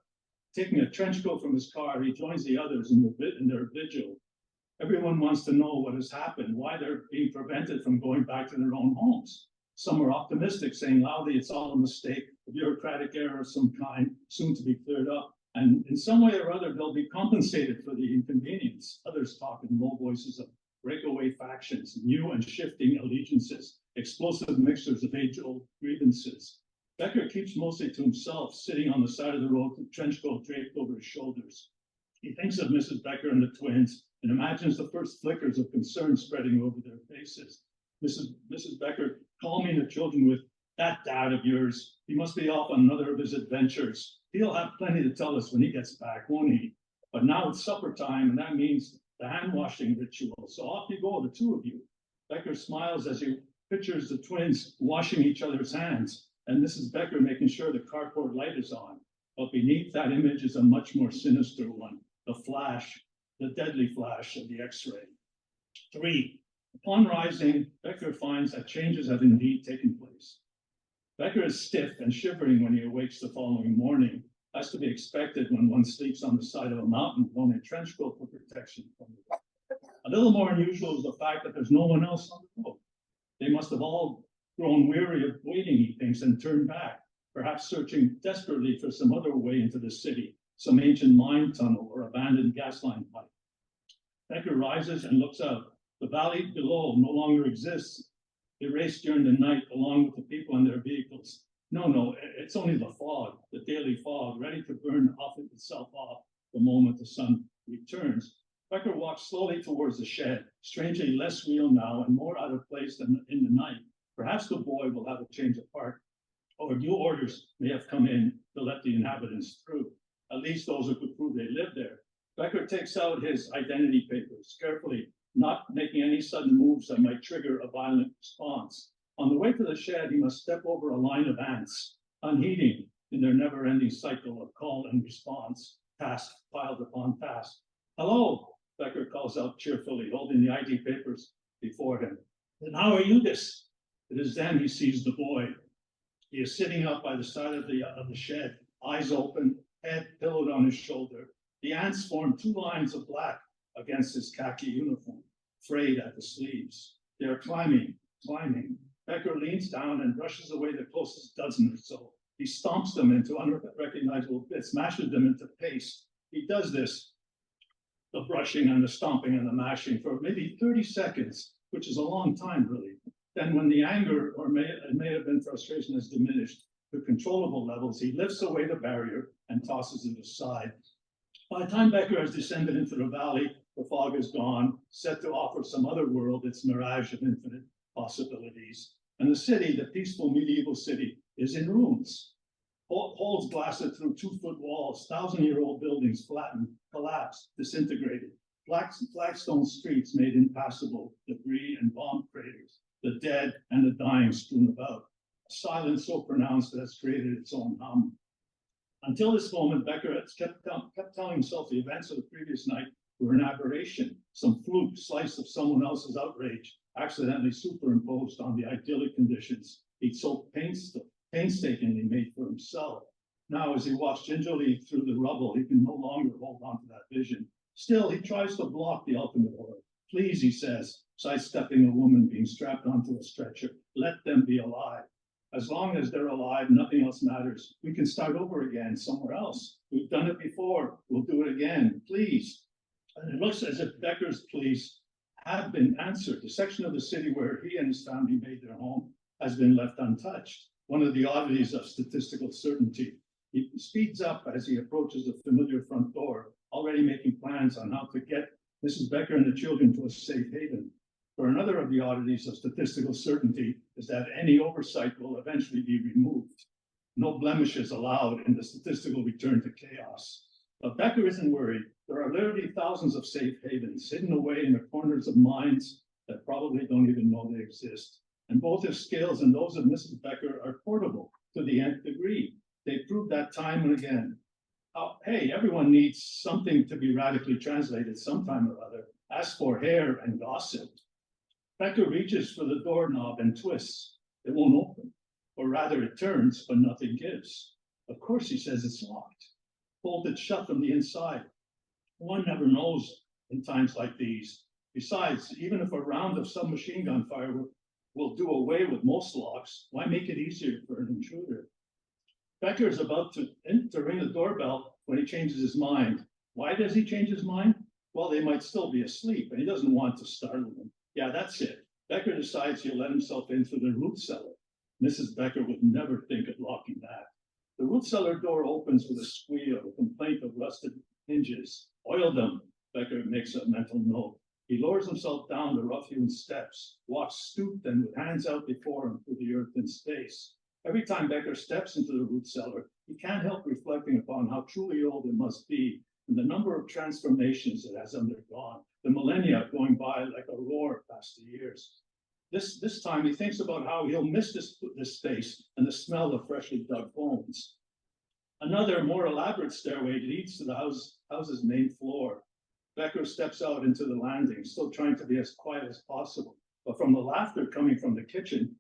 S7: Taking a trench coat from his car, he joins the others in their vigil. Everyone wants to know what has happened, why they're being prevented from going back to their own homes. Some are optimistic, saying loudly it's all a mistake, a bureaucratic error of some kind, soon to be cleared up. And in some way or other, they'll be compensated for the inconvenience. Others talk in low voices of breakaway factions, new and shifting allegiances, explosive mixtures of age-old grievances. Becker keeps mostly to himself, sitting on the side of the road with trench coat draped over his shoulders. He thinks of Mrs. Becker and the twins and imagines the first flickers of concern spreading over their faces. Mrs. Becker calming the children with, that dad of yours, he must be off on another of his adventures. He'll have plenty to tell us when he gets back, won't he? But now it's supper time, and that means the hand-washing ritual. So off you go, the two of you. Becker smiles as he pictures the twins washing each other's hands, and Mrs. Becker making sure the carport light is on. But beneath that image is a much more sinister one, the flash, the deadly flash of the X-ray. 3. Upon rising, Becker finds that changes have indeed taken place. Becker is stiff and shivering when he awakes the following morning, as to be expected when one sleeps on the side of a mountain wearing a trench coat for protection from the wind. A little more unusual is the fact that there's no one else on the road. They must have all grown weary of waiting, he thinks, and turned back, perhaps searching desperately for some other way into the city, some ancient mine tunnel or abandoned gas line pipe. Becker rises and looks out. The valley below no longer exists, erased during the night along with the people and their vehicles. No, it's only the fog, the daily fog, ready to burn itself off the moment the sun returns. Becker walks slowly towards the shed, strangely less real now and more out of place than in the night. Perhaps the boy will have a change of heart, or new orders may have come in to let the inhabitants through, at least those who could prove they lived there. Becker takes out his identity papers carefully, not making any sudden moves that might trigger a violent response. On the way to the shed, he must step over a line of ants, unheeding in their never-ending cycle of call and response, task piled upon task. Hello, Becker calls out cheerfully, holding the ID papers before him. Then how are you this? It is then he sees the boy. He is sitting up by the side of the shed, eyes open, head pillowed on his shoulder. The ants form two lines of black against his khaki uniform, frayed at the sleeves. They are climbing. Becker leans down and brushes away the closest dozen or so. He stomps them into unrecognizable bits, smashes them into paste. He does this, the brushing and the stomping and the mashing, for maybe 30 seconds, which is a long time, really. Then when the anger, or it may have been frustration, has diminished to controllable levels, he lifts away the barrier and tosses it aside. By the time Becker has descended into the valley, the fog is gone, set to offer some other world, its mirage of infinite possibilities. And the city, the peaceful medieval city, is in ruins. Holes blasted through 2-foot walls, 1,000-year-old buildings flattened, collapsed, disintegrated. Flagstone streets made impassable, debris and bomb craters, the dead and the dying strewn about. A silence so pronounced that it's created its own hum. Until this moment, Becker had kept telling himself the events of the previous night were an aberration, some fluke slice of someone else's outrage, accidentally superimposed on the idyllic conditions he'd so painstakingly made for himself. Now, as he walks gingerly through the rubble, he can no longer hold on to that vision. Still, he tries to block the ultimate horror. Please, he says, sidestepping a woman being strapped onto a stretcher, let them be alive. As long as they're alive, nothing else matters. We can start over again somewhere else. We've done it before. We'll do it again, please. And it looks as if Becker's pleas have been answered. The section of the city where he and his family made their home has been left untouched. One of the oddities of statistical certainty. He speeds up as he approaches the familiar front door, already making plans on how to get Mrs. Becker and the children to a safe haven. For another of the oddities of statistical certainty is that any oversight will eventually be removed. No blemishes allowed in the statistical return to chaos. But Becker isn't worried. There are literally thousands of safe havens hidden away in the corners of minds that probably don't even know they exist. And both his skills and those of Mrs. Becker are portable to the nth degree. They proved that time and again. Hey, everyone needs something to be radically translated sometime or other. As for hair and gossip, Becker reaches for the doorknob and twists. It won't open, or rather it turns, but nothing gives. Of course, he says it's locked, bolted shut from the inside. One never knows in times like these. Besides, even if a round of submachine gun fire will do away with most locks, why make it easier for an intruder? Becker is about to ring the doorbell when he changes his mind. Why does he change his mind? Well, they might still be asleep, and he doesn't want to startle them. Yeah, that's it. Becker decides he'll let himself in through the root cellar. Mrs. Becker would never think of locking that. The root cellar door opens with a squeal, a complaint of rusted hinges. Oil them, Becker makes a mental note. He lowers himself down the rough-hewn steps, walks stooped and with hands out before him through the earth and space. Every time Becker steps into the root cellar, he can't help reflecting upon how truly old it must be and the number of transformations it has undergone, the millennia going by like a roar past the years. This time he thinks about how he'll miss this space and the smell of freshly dug bones. Another more elaborate stairway leads to the house's main floor. Becker steps out into the landing, still trying to be as quiet as possible. But from the laughter coming from the kitchen,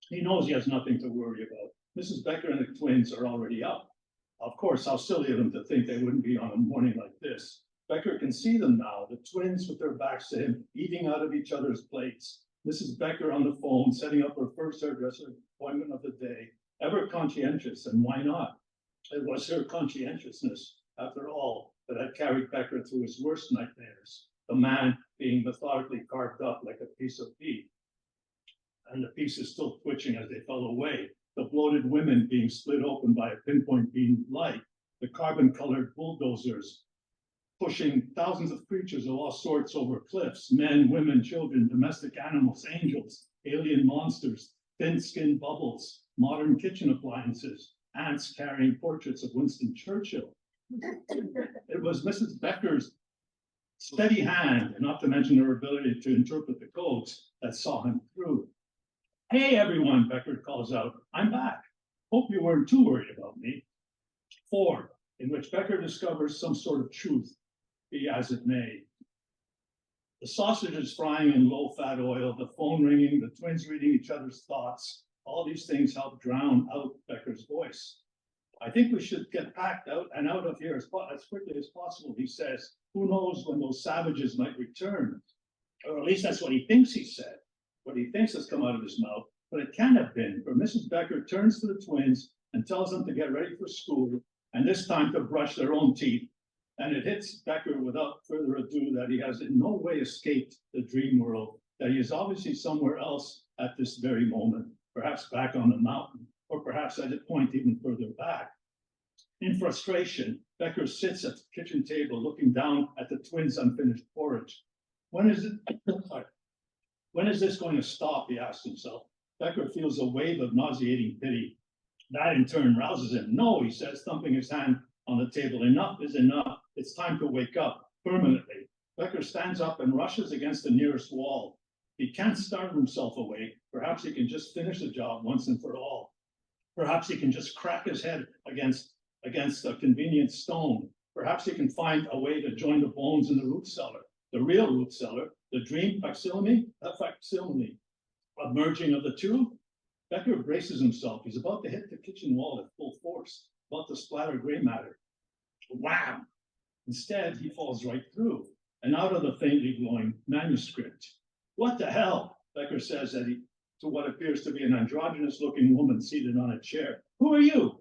S7: he knows he has nothing to worry about. Mrs. Becker and the twins are already up. Of course, how silly of them to think they wouldn't be on a morning like this. Becker can see them now, the twins with their backs to him, eating out of each other's plates. Mrs. Becker on the phone, setting up her first hairdresser appointment of the day, ever conscientious, and why not? It was her conscientiousness, after all, that had carried Becker through his worst nightmares, the man being methodically carved up like a piece of beef, and the pieces still twitching as they fell away, the bloated women being split open by a pinpoint beam of light, the carbon-colored bulldozers pushing thousands of creatures of all sorts over cliffs, men, women, children, domestic animals, angels, alien monsters, thin-skinned bubbles, modern kitchen appliances, ants carrying portraits of Winston Churchill. It was Mrs. Becker's steady hand, not to mention her ability to interpret the codes, that saw him through. Hey, everyone, Becker calls out. I'm back. Hope you weren't too worried about me. 4, in which Becker discovers some sort of truth, be as it may. The sausage is frying in low-fat oil, the phone ringing, the twins reading each other's thoughts. All these things help drown out Becker's voice. I think we should get packed out and out of here as quickly as possible, he says. Who knows when those savages might return? Or at least that's what he thinks he said. What he thinks has come out of his mouth, but it can't have been, for Mrs. Becker turns to the twins and tells them to get ready for school, and this time to brush their own teeth. And it hits Becker without further ado that he has in no way escaped the dream world, that he is obviously somewhere else at this very moment, perhaps back on the mountain, or perhaps at a point even further back. In frustration, Becker sits at the kitchen table looking down at the twins' unfinished porridge. When is this going to stop, he asks himself. Becker feels a wave of nauseating pity. That in turn rouses him. No, he says, thumping his hand on the table. Enough is enough. It's time to wake up, permanently. Becker stands up and rushes against the nearest wall. He can't startle himself awake. Perhaps he can just finish the job once and for all. Perhaps he can just crack his head against a convenient stone. Perhaps he can find a way to join the bones in the root cellar. The real root cellar, the dream facsimile, a merging of the two. Becker braces himself. He's about to hit the kitchen wall at full force, about to splatter gray matter. Wham! Instead, he falls right through and out of the faintly glowing manuscript. What the hell? Becker says as he to what appears to be an androgynous looking woman seated on a chair. Who are you?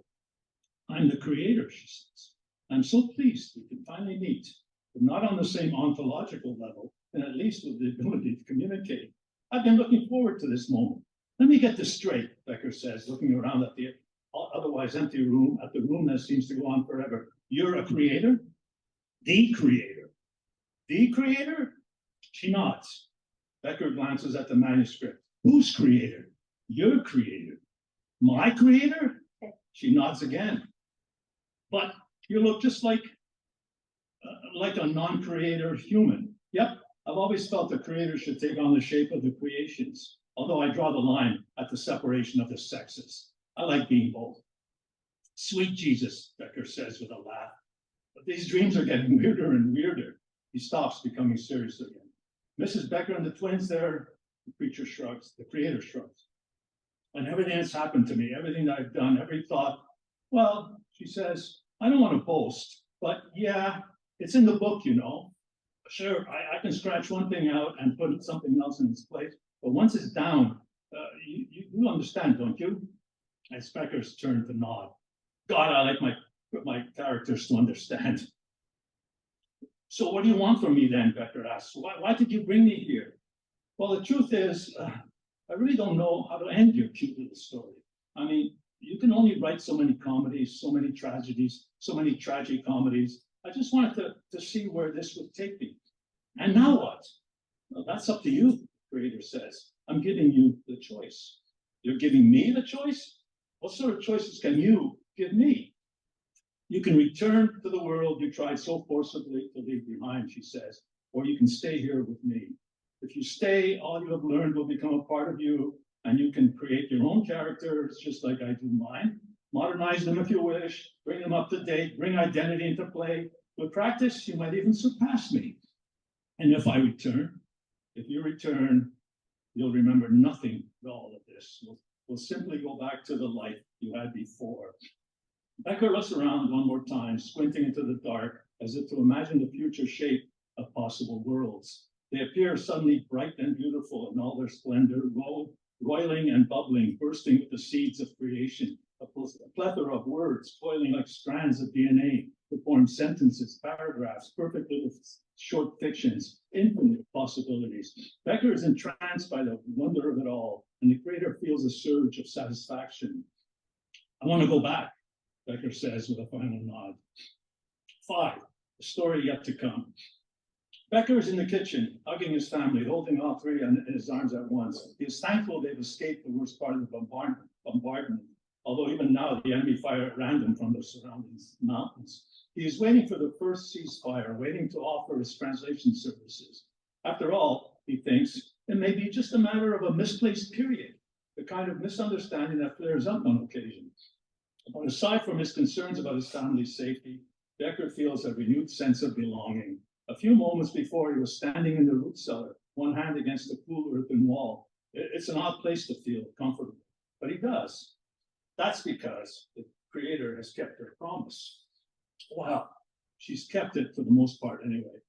S7: I'm the creator, she says. I'm so pleased we can finally meet, but not on the same ontological level, and at least with the ability to communicate. I've been looking forward to this moment. Let me get this straight, Becker says, looking around at the otherwise empty room, at the room that seems to go on forever. You're a creator? The creator. The creator? She nods. Becker glances at the manuscript. Whose creator? Your creator. My creator? She nods again. But you look just like a non-creator human. Yep, I've always felt the creator should take on the shape of the creations, although I draw the line at the separation of the sexes. I like being both. Sweet Jesus, Becker says with a laugh. But these dreams are getting weirder and weirder. He stops, becoming serious again. Mrs. Becker and the twins there, the creature shrugs, the creator shrugs. And everything that's happened to me, everything that I've done, every thought, well, she says, I don't want to boast, but yeah, it's in the book, you know. Sure, I can scratch one thing out and put something else in its place, but once it's down, you understand, don't you? It's Becker's turn to nod. God, I like my characters to understand. So what do you want from me then, Becker asks. Why did you bring me here? Well, the truth is, I really don't know how to end your cute little story. I mean, you can only write so many comedies, so many tragedies, so many tragic comedies. I just wanted to see where this would take me. And now what? Well, that's up to you, the creator says. I'm giving you the choice. You're giving me the choice? What sort of choices can you give me? You can return to the world you tried so forcibly to leave behind, she says, or you can stay here with me. If you stay, all you have learned will become a part of you, and you can create your own characters just like I do mine. Modernize them if you wish, bring them up to date, bring identity into play. With practice, you might even surpass me. And if I return, if you return, you'll remember nothing of all of this. We'll simply go back to the life you had before. Becker looks around one more time, squinting into the dark, as if to imagine the future shape of possible worlds. They appear suddenly bright and beautiful in all their splendor, roiling and bubbling, bursting with the seeds of creation, a plethora of words, coiling like strands of DNA to form sentences, paragraphs, perfect little short fictions, infinite possibilities. Becker is entranced by the wonder of it all, and the creator feels a surge of satisfaction. I want to go back, Becker says with a final nod. 5, the story yet to come. Becker is in the kitchen, hugging his family, holding all three in his arms at once. He is thankful they've escaped the worst part of the bombardment, although even now the enemy fire at random from the surrounding mountains. He is waiting for the first ceasefire, waiting to offer his translation services. After all, he thinks, it may be just a matter of a misplaced period, the kind of misunderstanding that flares up on occasion. But aside from his concerns about his family's safety, Becker feels a renewed sense of belonging. A few moments before, he was standing in the root cellar, one hand against the cool earthen wall. It's an odd place to feel comfortable, but he does. That's because the creator has kept her promise. Wow, she's kept it for the most part anyway.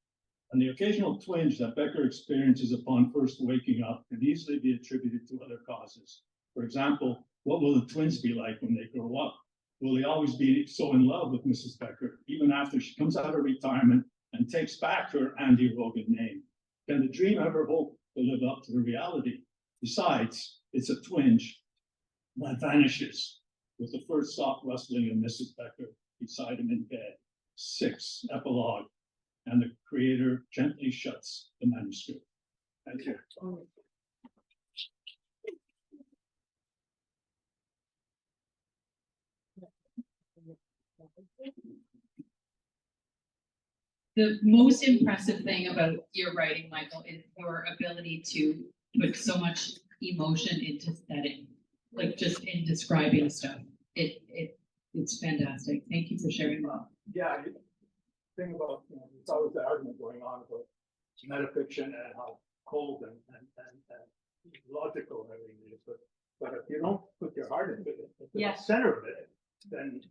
S7: And the occasional twinge that Becker experiences upon first waking up can easily be attributed to other causes. For example, what will the twins be like when they grow up? Will they always be so in love with Mrs. Becker, even after she comes out of retirement and takes back her Andy Rogan name? Can the dream ever hope to live up to the reality? Besides, it's a twinge that vanishes with the first soft rustling of Mrs. Becker beside him in bed. 6, epilogue, and the creator gently shuts the manuscript. Thank you.
S1: The most impressive thing about your writing, Michael, is your ability to put so much emotion into setting, like just in describing stuff. It's fantastic. Thank you for sharing that.
S7: Yeah, the thing about, it's always the argument going on about metafiction and how cold and logical everything is, but if you don't put your heart into it, at
S8: Yeah.
S7: the center of it, then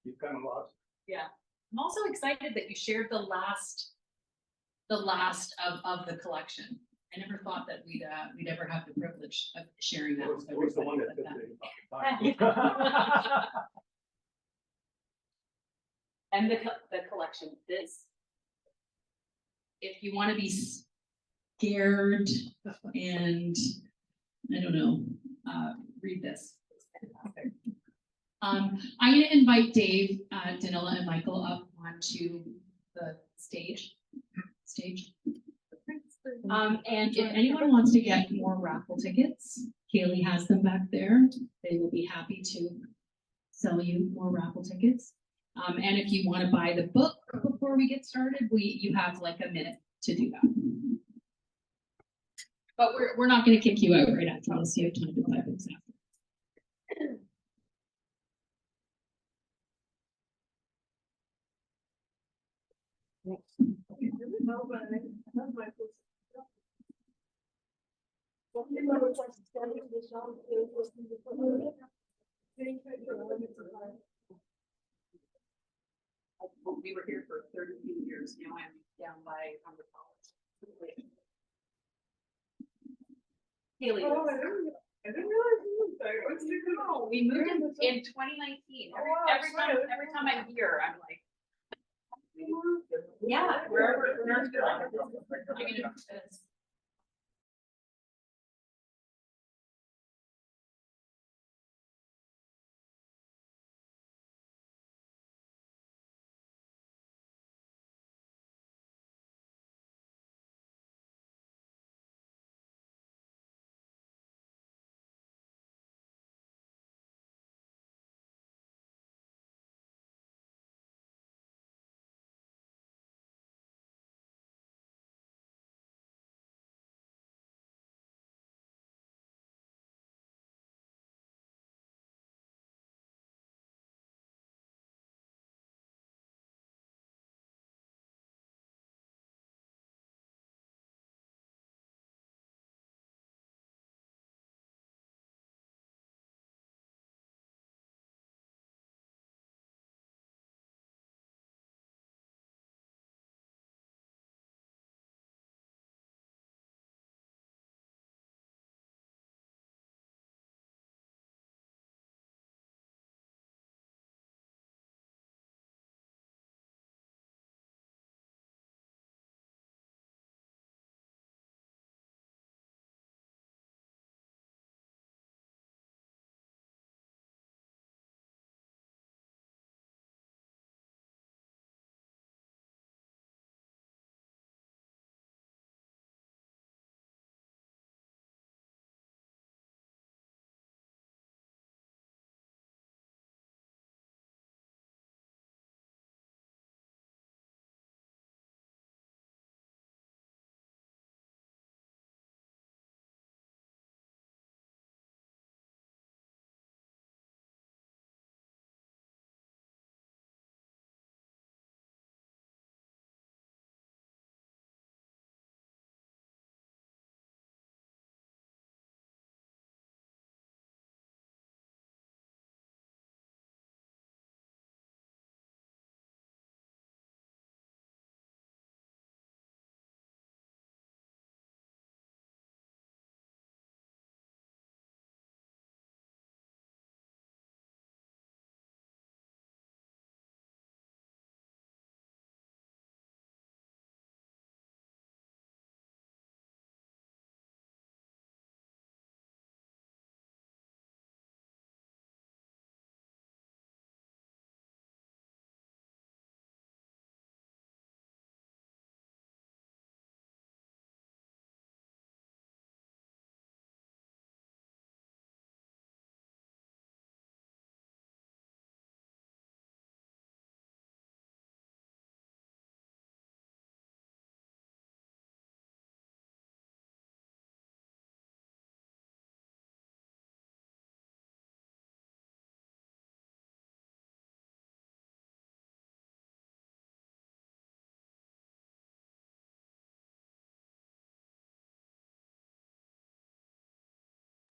S7: you kind of lost.
S8: Yeah, I'm also excited that you shared the last of the collection.
S1: I never thought that we'd ever have the privilege of sharing that with
S5: It was the one
S1: everybody.
S5: that
S1: but
S5: did the.
S8: And the collection, this,
S1: if you want to be scared and I don't know, read this. It's fantastic. I'm going to invite Dave, Danila, and Michael up onto the stage. And if anyone wants to get more raffle tickets, Kaylee has them back there. They will be happy to sell you more raffle tickets. And if you want to buy the book before we get started, you have like a minute to do that. But we're not going to kick you out right after this. You have time to buy books after. We were here for 32 years. Now I'm down by $100. Haley,
S6: Oh, I didn't realize you moved there. What's the good?
S1: no, we moved in 2019. Every time I'm here, I'm like, yeah, wherever. I'm gonna do this.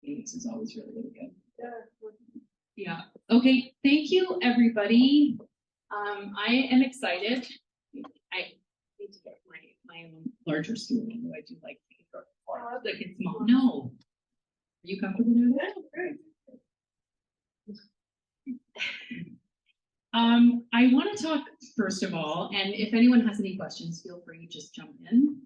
S1: This is always really, really good. Yeah. Okay. Thank you, everybody. I am excited. I need to get my own larger stool, although I do like Like it's small. No. Are you comfortable doing that?
S6: Great.
S1: I want to talk first of all, and if anyone has any questions, feel free, just jump in.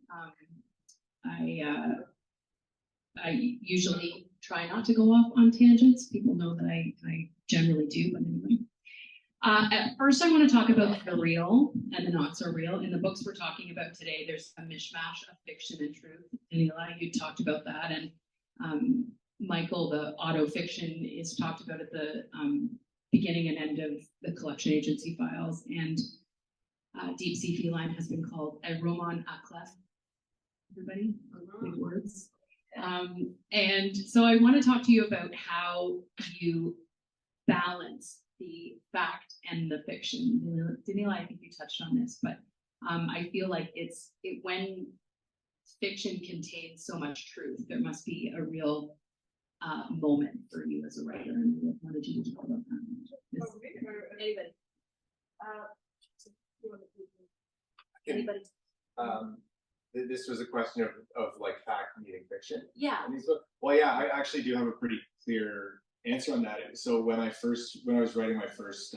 S1: I usually try not to go off on tangents. People know that I generally do, but anyway. At first, I want to talk about the real and the not so real. In the books we're talking about today, there's a mishmash of fiction and truth. Danila, you talked about that, and Michael, the auto fiction, is talked about at the beginning and end of the collection agency files, and Deep Sea Feline has been called a roman à clef. Everybody, big words. And so I want to talk to you about how you balance the fact and the fiction. Danila, I think you touched on this, but I feel like when fiction contains so much truth, there must be a real moment for you as a writer. And I wanted you to talk about that.
S8: Anybody? Anybody?
S2: This was a question of like fact meeting fiction.
S8: Yeah.
S2: in these books. Well, yeah, I actually do have a pretty clear answer on that. So when I was writing my first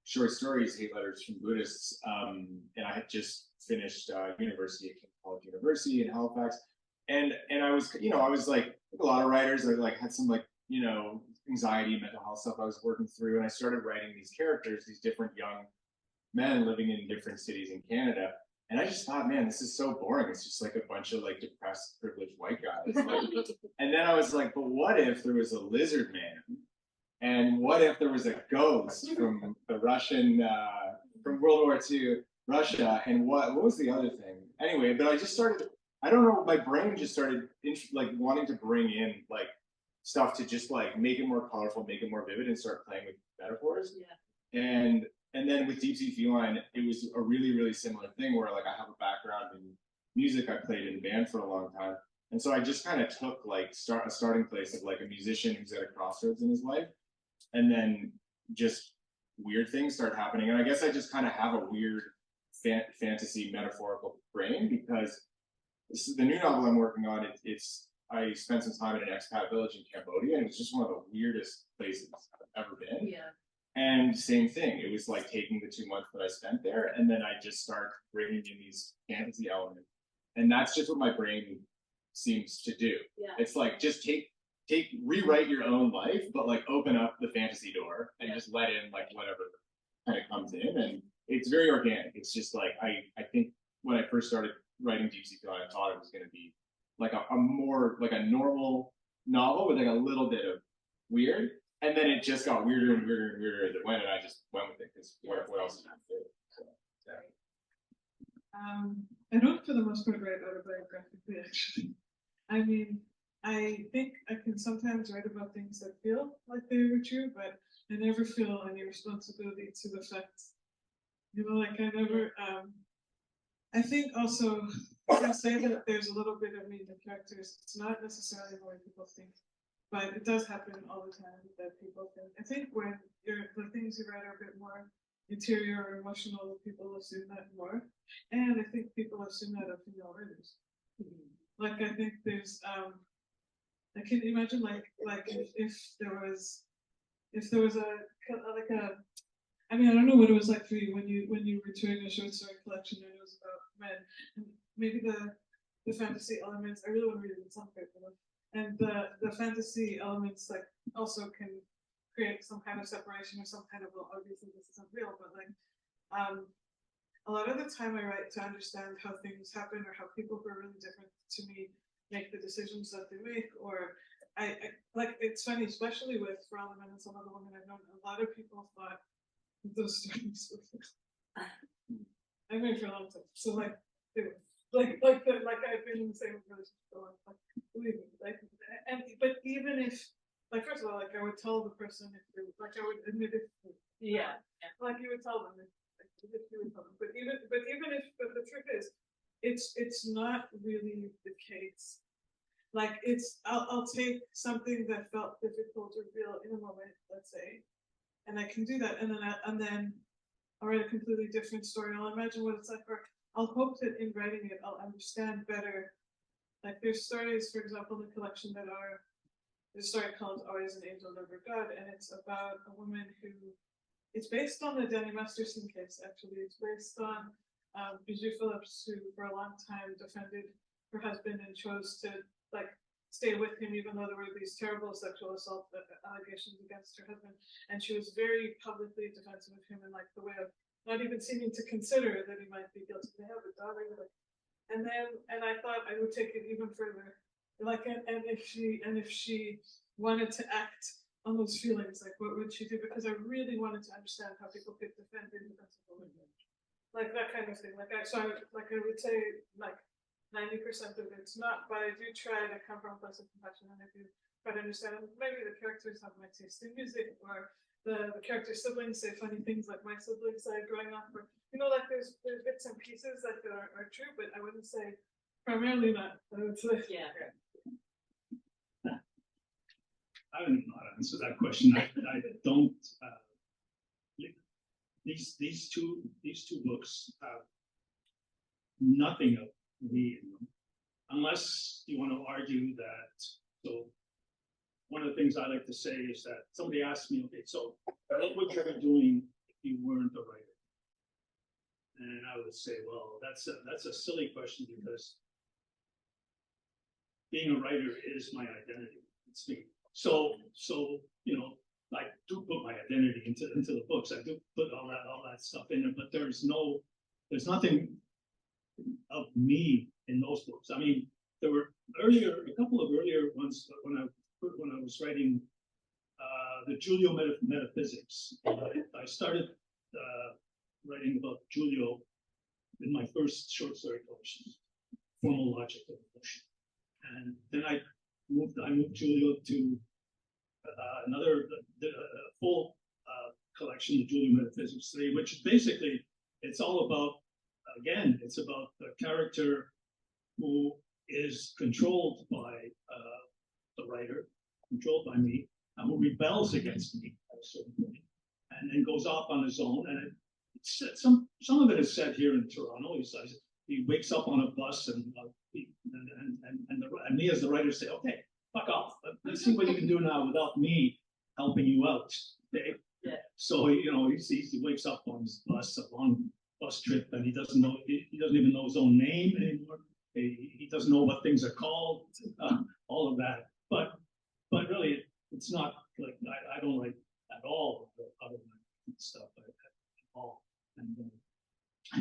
S2: short stories, Hate Letters from Buddhists, and I had just finished university at King College University in Halifax, and I was, I was like a lot of writers, I like had some like, anxiety, mental health stuff I was working through, and I started writing these characters, these different young men living in different cities in Canada. And I just thought, man, this is so boring. It's just like a bunch of like depressed, privileged white guys. Like, and then I was like, but what if there was a lizard man? And what if there was a ghost from the Russian, from World War II, Russia? And what was the other thing? Anyway, but I just started, I don't know, my brain just started like wanting to bring in like stuff to just like make it more colorful, make it more vivid, and start playing with metaphors.
S8: Yeah.
S2: And then with Deep Sea Feline, it was a really, really similar thing where like I have a background in music. I played in a band for a long time. And so I just kind of took like a starting place of like a musician who's at a crossroads in his life. And then just weird things start happening. And I guess I just kind of have a weird fantasy metaphorical brain, because this is the new novel I'm working on. I spent some time in an expat village in Cambodia, and it was just one of the weirdest places I've ever been.
S8: Yeah.
S2: And same thing, it was like taking the 2 months that I spent there, and then I just start bringing in these fantasy elements. And that's just what my brain seems to do.
S8: Yeah.
S2: It's like, just rewrite your own life, but like open up the fantasy door and just let in like whatever kind of comes in. And it's very organic. It's just like, I think when I first started writing Deep Sea Feline, I thought it was going to be like a more like a normal novel with like a little bit of weird. And then it just got weirder and weirder and weirder as it went, and I just went with it because what else is I do? So, yeah.
S6: I don't, for the most part, write autobiographically, actually. I mean, I think I can sometimes write about things that feel like they were true, but I never feel any responsibility to the facts. Like I never, I think also, I say that there's a little bit of me in the characters. It's not necessarily the way people think. But it does happen all the time that people think. I think when the things you write are a bit more interior or emotional, people assume that more. And I think people assume that of female writers. Like I think there's I can imagine like if there was I mean, I don't know what it was like for you when you were doing a short story collection and it was about men. And maybe the fantasy elements, I really want to read it in some paper. And the fantasy elements like also can create some kind of separation or some kind of, well, obviously this isn't real, but like a lot of the time I write to understand how things happen or how people who are really different to me make the decisions that they make. Or I like, it's funny, especially with For All the Men and Some Other Women I've known, a lot of people thought those stories were real. I've been for a long time, so like they were. Like I've been in the same relationship for a long time. Believe me, but even if, like, first of all, like I would tell the person if they, like I would admit if, like you would tell them if you would tell them. But even if, but the truth is, it's not really the case. Like I'll take something that felt difficult or real in a moment, let's say, and I can do that, and then I'll write a completely different story. I'll imagine what it's like, or I'll hope that in writing it, I'll understand better Like there's stories, for example, in the collection that are, there's a story called Always an Angel Never God, and it's about a woman who, it's based on the Danny Masterson case, actually. It's based on Bijou Phillips, who for a long time defended her husband and chose to like stay with him even though there were these terrible sexual assault allegations against her husband. And she was very publicly defensive of him in like the way of not even seeming to consider that he might be guilty. They have a daughter, like, and I thought I would take it even further. Like, and if she wanted to act on those feelings, like what would she do? Because I really wanted to understand how people could defend indefensible women. Like that kind of thing. Like I would say like 90% of it's not, but I do try to come from a place of compassion, and I do try to understand. Maybe the characters have my taste in music, or the character siblings say funny things like my siblings said growing up, or like there's bits and pieces that are true, but I wouldn't say primarily not. I would say
S7: I don't even know how to answer that question. I don't. These two books have nothing of me in them, unless you want to argue that. So one of the things I like to say is that somebody asked me, okay, so what would you be doing if you weren't a writer? And I would say, well, that's a silly question, because being a writer is my identity. It's me. So I do put my identity into the books. I do put all that stuff in it, but there's nothing of me in those books. I mean, there were a couple of earlier ones when I was writing the Giulio metaphysics. I started writing about Giulio in my first short story collection, Formal Logic of Emotion, and then I moved Giulio to another full collection, the Giulio Metaphysics 3, which basically it's all about, again, it's about the character who is controlled by the writer, controlled by me, and who rebels against me at a certain point, and then goes off on his own. And some of it is said here in Toronto. He wakes up on a bus, and me as the writer say, okay, fuck off. Let's see what you can do now without me helping you out. Okay?
S8: Yeah.
S7: So he wakes up on his bus, a long bus trip, and he doesn't even know his own name anymore. He doesn't know what things are called, all of that. But really, it's not like I don't like at all the other stuff at all. And I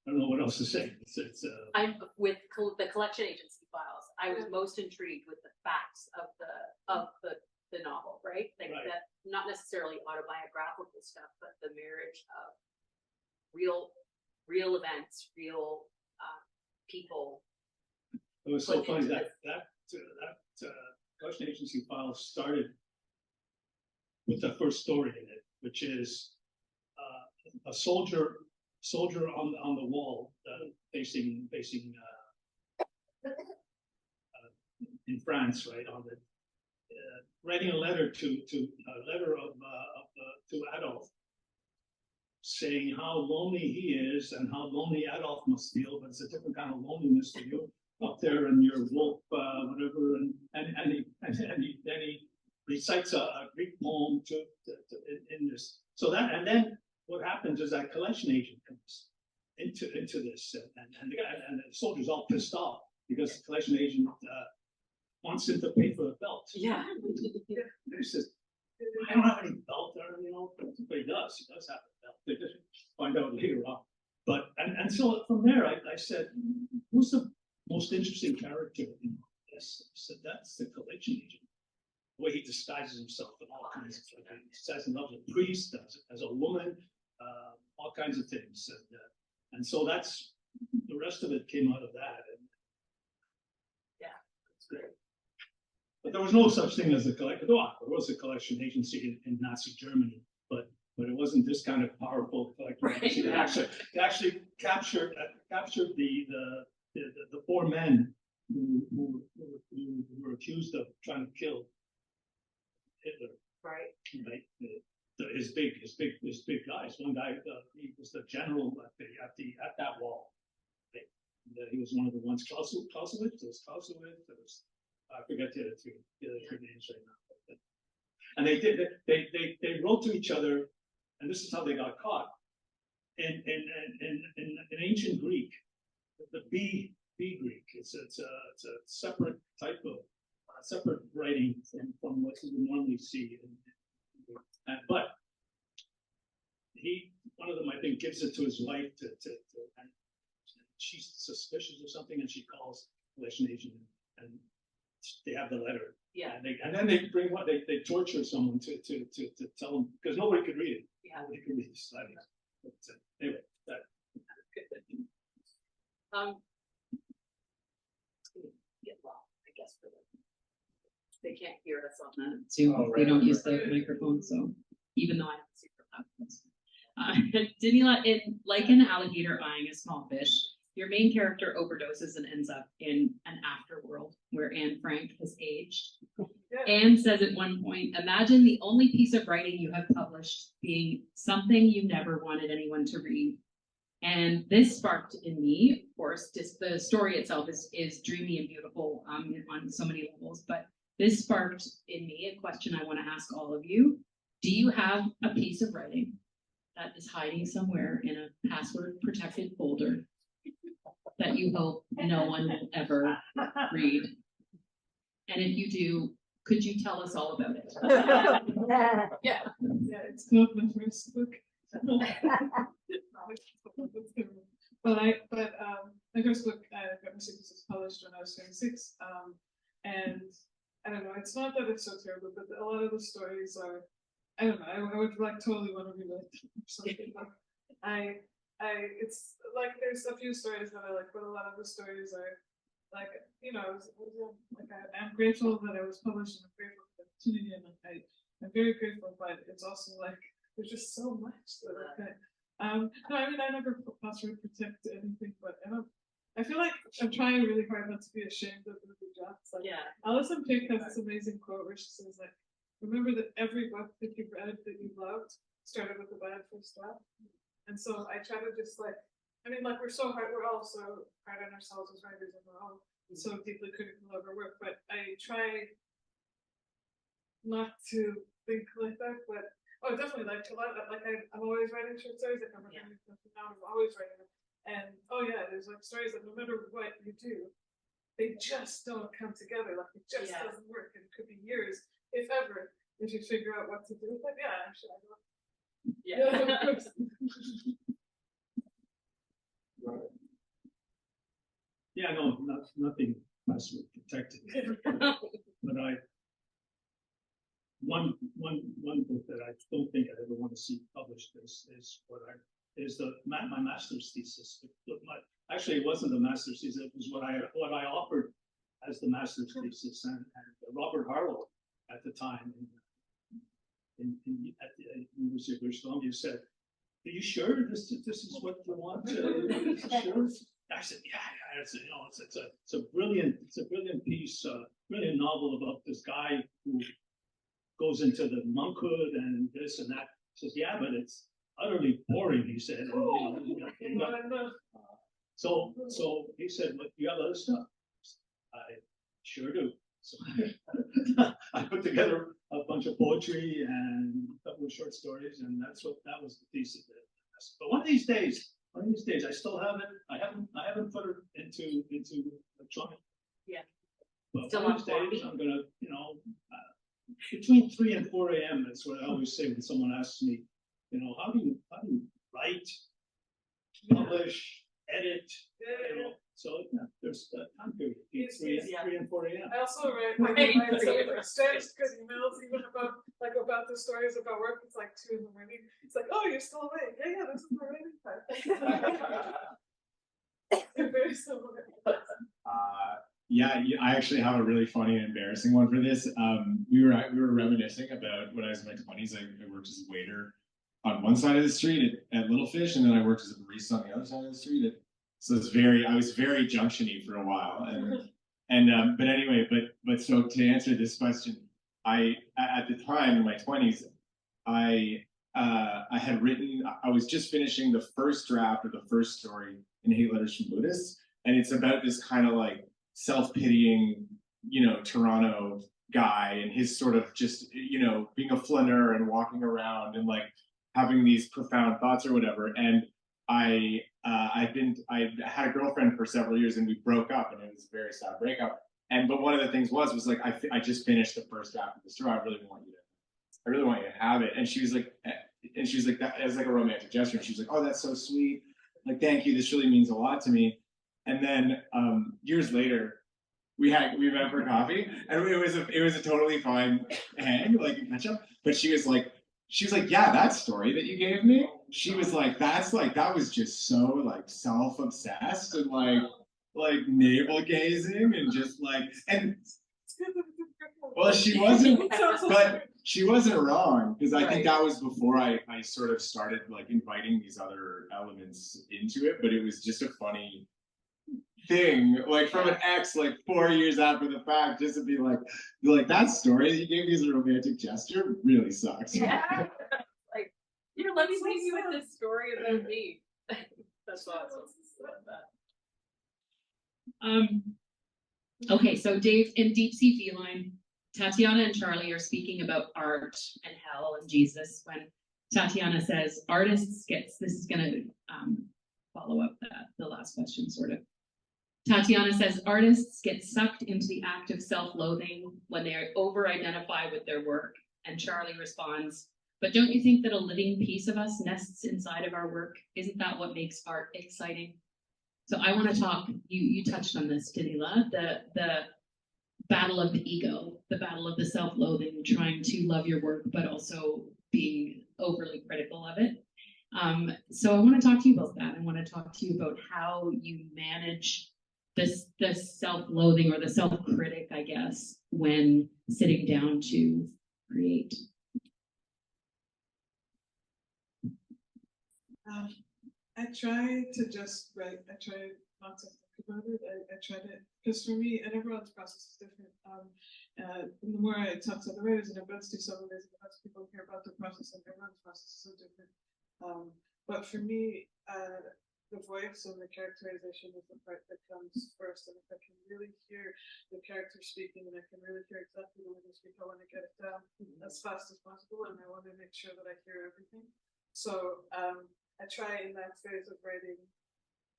S7: don't know what else to say.
S8: I'm with the collection agency files. I was most intrigued with the facts of the novel, right? Like
S7: Right.
S8: that, not necessarily autobiographical stuff, but the marriage of real events, real people.
S7: It was so funny that collection agency file started with the first story in it, which is a soldier on the wall facing in France, right, on the writing a letter to Adolf, saying how lonely he is and how lonely Adolf must feel, but it's a different kind of loneliness for you up there in your wolf, whatever, and he recites a Greek poem in this. So that, and then what happens is that collection agent comes into this, and the soldier's all pissed off because the collection agent wants him to pay for the belt.
S8: Yeah.
S7: He says, I don't have any belt, but he does. He does have a belt. They just find out later on. But and so from there, I said, who's the most interesting character in this? I said, that's the collection agent. The way he disguises himself and all kinds of things. He says he loves a priest, as a woman, all kinds of things. And so that's the rest of it came out of that. And
S8: Yeah, that's great.
S7: But there was no such thing as a collection. There was a collection agency in Nazi Germany, but it wasn't this kind of powerful collection agency. It actually captured the four men who were accused of trying to kill Hitler.
S8: Right.
S7: Right. His big guys. One guy, he was the general at that wall. He was one of the ones, Clausewitz, there was, I forget the other two names right now. And they wrote to each other, and this is how they got caught. In ancient Greek, the B Greek, it's a separate type of separate writing from what you would normally see. But one of them, I think, gives it to his wife and she's suspicious of something, and she calls relation agent, and they have the letter.
S8: Yeah.
S7: And then they bring what they torture someone to tell them, because nobody could read it.
S8: Yeah.
S7: Nobody could read this letter. But anyway, that.
S8: Get well, I guess, for them. They can't hear us on that.
S1: Zoom.
S2: Oh,
S1: We
S2: right,
S1: don't
S2: right,
S1: use the microphone, so even though I have a secret laptop. Danila, like an alligator eyeing a small fish, your main character overdoses and ends up in an afterworld where Anne Frank has aged.
S6: Yeah.
S1: Anne says at one point, imagine the only piece of writing you have published being something you never wanted anyone to read. And this sparked in me, of course, just the story itself is dreamy and beautiful on so many levels, but this sparked in me a question I want to ask all of you. Do you have a piece of writing that is hiding somewhere in a password protected folder that you hope no one will ever read? And if you do, could you tell us all about it?
S6: Yeah, it's not my first book. But my first book, Guernica Editions, was published when I was 26. And I don't know, it's not that it's so terrible, but a lot of the stories are, I don't know, I would like totally want to rewrite them or something. It's like there's a few stories that I like, but a lot of the stories are like, you know, I'm grateful that I was published, and I'm grateful for the opportunity, and I'm very grateful, but it's also like there's just so much that no, I mean, I never password protect anything, but I feel like I'm trying really hard not to be ashamed of the drafts. Like,
S8: Yeah.
S6: Alison Pick has this amazing quote where she says, like, remember that every book that you read that you loved started with a bad first draft. And so I try to just like, I mean, like, we're all so hard on ourselves as writers, and we're all so deeply critical of our work, but I try not to think like that, but definitely, like a lot of, like I'm always writing short stories, like I'm writing something now, I'm always writing them. And there's like stories that no matter what you do, they just don't come together, like it just doesn't work, and it could be years, if ever, if you figure out what to do with it. Yeah, I'm sure I know. Yeah, of course.
S7: Yeah, no, nothing password protected. But one book that I don't think I ever want to see published is my master's thesis. Actually, it wasn't the master's thesis. It was what I offered as the master's thesis, and Robert Hurlow at the time at the University of British Columbia said, "Are you sure this is what you want? Sure?" I said, "Yeah." It's a brilliant piece, brilliant novel about this guy who goes into the monkhood and this and that. He says, "Yeah, but it's utterly boring," he said. So he said, "But you have other stuff?" I sure do. So I put together a bunch of poetry and a couple of short stories, and that was the thesis. But one of these days, I still have it. I haven't put it into electronic.
S8: Yeah.
S7: But
S8: Still
S7: one
S8: on
S7: of these days,
S8: copy?
S7: I'm gonna, between 3 and 4 a.m. That's what I always say when someone asks me, how do you write, publish, edit, So there's a time period between 3 and 4 a.m.
S6: I also write strange good emails even about the stories about work. It's like 2 a.m. It's like, oh, you're still awake. Yeah, this is my writing time. They're very similar.
S2: I actually have a really funny and embarrassing one for this. We were reminiscing about when I was in my 20s. I worked as a waiter on one side of the street at Little Fish, and then I worked as a barista on the other side of the street. So I was very junction-y for a while, but anyway, so to answer this question, at the time in my 20s, I had written. I was just finishing the first draft of the first story in Hate Letters from Buddhists. and it's about this kind of like self-pitying, you know, Toronto guy and his sort of just, you know, being a flaneur and walking around and like having these profound thoughts or whatever. And I had a girlfriend for several years and we broke up, and it was a very sad breakup. But one of the things was like, I just finished the first draft of the story. I really want you to have it. And she was like, that as like a romantic gesture. And she was like, oh, that's so sweet. Like, thank you. This really means a lot to me. And then years later, we met for coffee, and it was a totally fine hang, like a catch up. But she was like, yeah, that story that you gave me. She was like, that was just so like self-obsessed and like navel gazing and just like, and well, she wasn't, but she wasn't wrong, because I think that was before I sort of started like inviting these other elements into it. But it was just a funny thing, like from an ex, like 4 years after the fact, just to be like that story that you gave me as a romantic gesture really sucks.
S8: Yeah. Like, here, let me leave you with this story about me. That's awesome.
S1: Okay, so Dave, in Deep Sea Feline, Tatiana and Charlie are speaking about art and hell and Jesus when Tatiana says, artists gets, this is gonna follow up the last question sort of. Tatiana says, artists get sucked into the act of self-loathing when they over-identify with their work. And Charlie responds, but don't you think that a living piece of us nests inside of our work? Isn't that what makes art exciting? So I want to talk, you touched on this, Danila, the battle of the ego, the battle of the self-loathing, trying to love your work, but also being overly critical of it. So I want to talk to you about that. I want to talk to you about how you manage the self-loathing or the self-critic, I guess, when sitting down to create.
S6: I try to just write. I try not to think about it. I try to, because for me, and everyone's process is different. The more I talk to the writers and events, do some of this, events, people hear about the process, and everyone's process is so different. But for me, the voice and the characterization is the part that comes first. And if I can really hear the character speaking, and I can really hear exactly the way they speak, I want to get it down as fast as possible, and I want to make sure that I hear everything. So I try in that phase of writing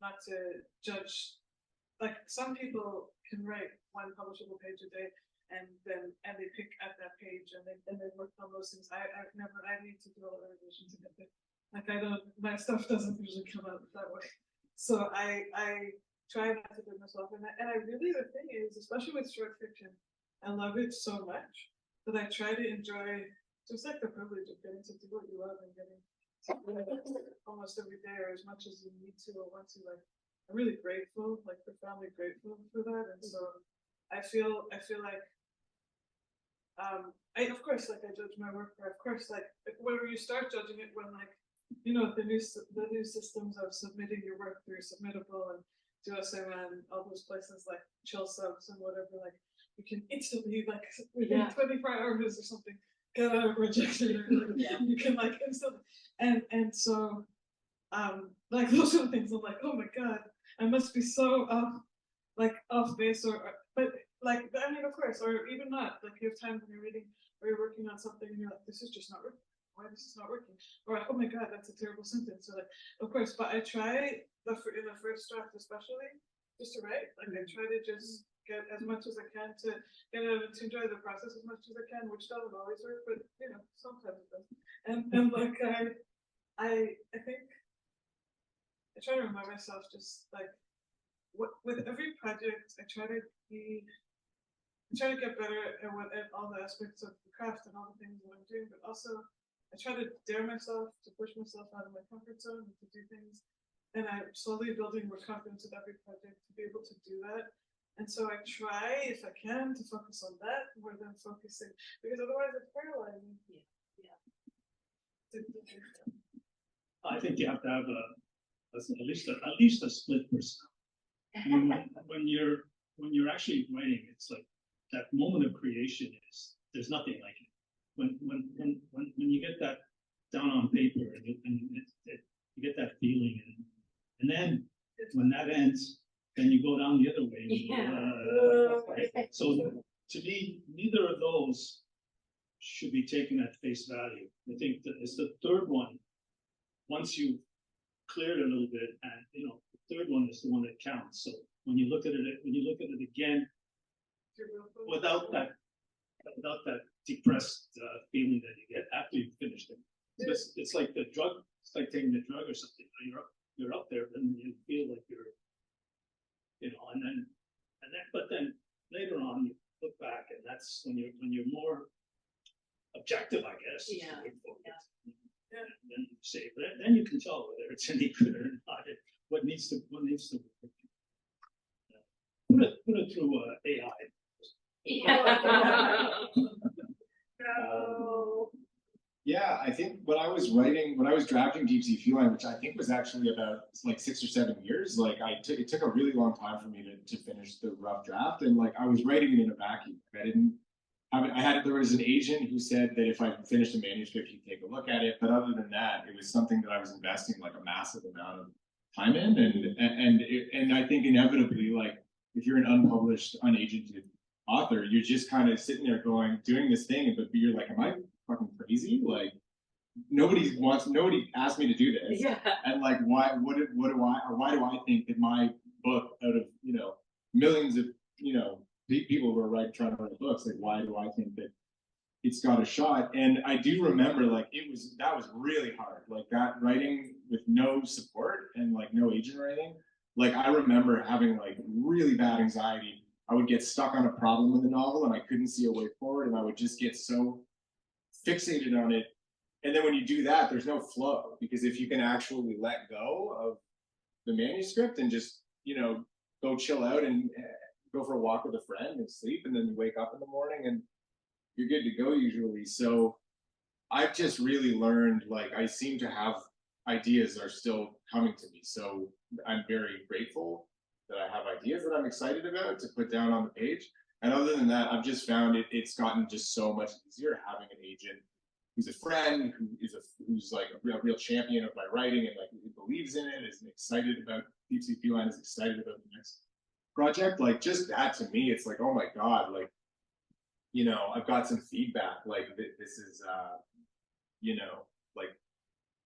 S6: not to judge. Like, some people can write one publishable page a day, and they pick at that page, and they work on those things. I need to do a lot of revision to get there. Like, my stuff doesn't usually come out that way. So I try not to do myself. And I really, the thing is, especially with short fiction, I love it so much that I try to enjoy, just like the privilege of getting to do what you love and getting to do it almost every day, or as much as you need to or want to. Like, I'm really grateful, like profoundly grateful for that. And so I feel like, of course, like, I judge my work, or of course, like, whenever you start judging it, when, like, you know, the new systems of submitting your work through Submittable and DSM and all those places like Chill Subs and whatever, like, you can instantly, like, within 24 hours or something, get out of rejection. You can, like, instantly, and so like, those are the things I'm like, oh my god, I must be so off base, but like, I mean, of course, or even not, like, you have times when you're reading or you're working on something and you're like, this is just not working. Why this is not working? Or, oh my god, that's a terrible sentence. So, like, of course, but I try in the first draft especially just to write. Like, I try to just get as much as I can to get out and to enjoy the process as much as I can, which doesn't always work, but you know, sometimes it does. And like, I think I try to remind myself, just like, with every project, I try to get better at all the aspects of the craft and all the things that I'm doing, but also I try to dare myself, to push myself out of my comfort zone and to do things. And I'm slowly building more confidence with every project to be able to do that. And so I try, if I can, to focus on that more than focusing, because otherwise it's paralyzing.
S8: Yeah.
S7: I think you have to have at least a split personality. I mean, when you're actually writing, it's like that moment of creation there's nothing like it. When you get that down on paper and you get that feeling, and then when that ends, then you go down the other way. And you go,
S8: Yeah.
S7: So to me, neither of those should be taken at face value. I think that it's the third one. Once you cleared a little bit, and the third one is the one that counts. So when you look at it again, without that depressed feeling that you get after you've finished it, it's like the drug. It's like taking the drug or something. You're up there, and you feel like you're, but then later on you look back, and that's when you're more objective, I guess. is the
S8: Yeah.
S7: word for it. And then you say, then you can tell whether it's any good or not. What needs to work. Put it through AI.
S8: Yeah.
S2: Yeah, I think when I was drafting Deep Sea Feline, which I think was actually about like 6 or 7 years, like it took a really long time for me to finish the rough draft, and like I was writing it in a vacuum. There was an agent who said that if I finished a manuscript, he'd take a look at it, but other than that, it was something that I was investing like a massive amount of time in, and I think inevitably, like if you're an unpublished, unagented author, you're just kind of sitting there doing this thing, but you're like, am I fucking crazy? Like nobody asked me to do this.
S8: Yeah.
S2: And like why do I think that my book, out of millions of people who are trying to write books, like why do I think that it's got a shot? And I do remember like that was really hard, like that writing with no support and like no agent or anything. Like I remember having like really bad anxiety. I would get stuck on a problem in the novel and I couldn't see a way forward, and I would just get so fixated on it. And then when you do that, there's no flow, because if you can actually let go of the manuscript and just go chill out and go for a walk with a friend and sleep, and then you wake up in the morning and you're good to go usually. So I've just really learned, like I seem to have ideas are still coming to me. So I'm very grateful that I have ideas that I'm excited about to put down on the page. And other than that, I've just found it's gotten just so much easier having an agent who's a friend, who's like a real champion of my writing, and like who believes in it, is excited about Deep Sea Feline, is excited about the next project. Like just that to me, it's like, oh my God, like, I've got some feedback. Like this is, like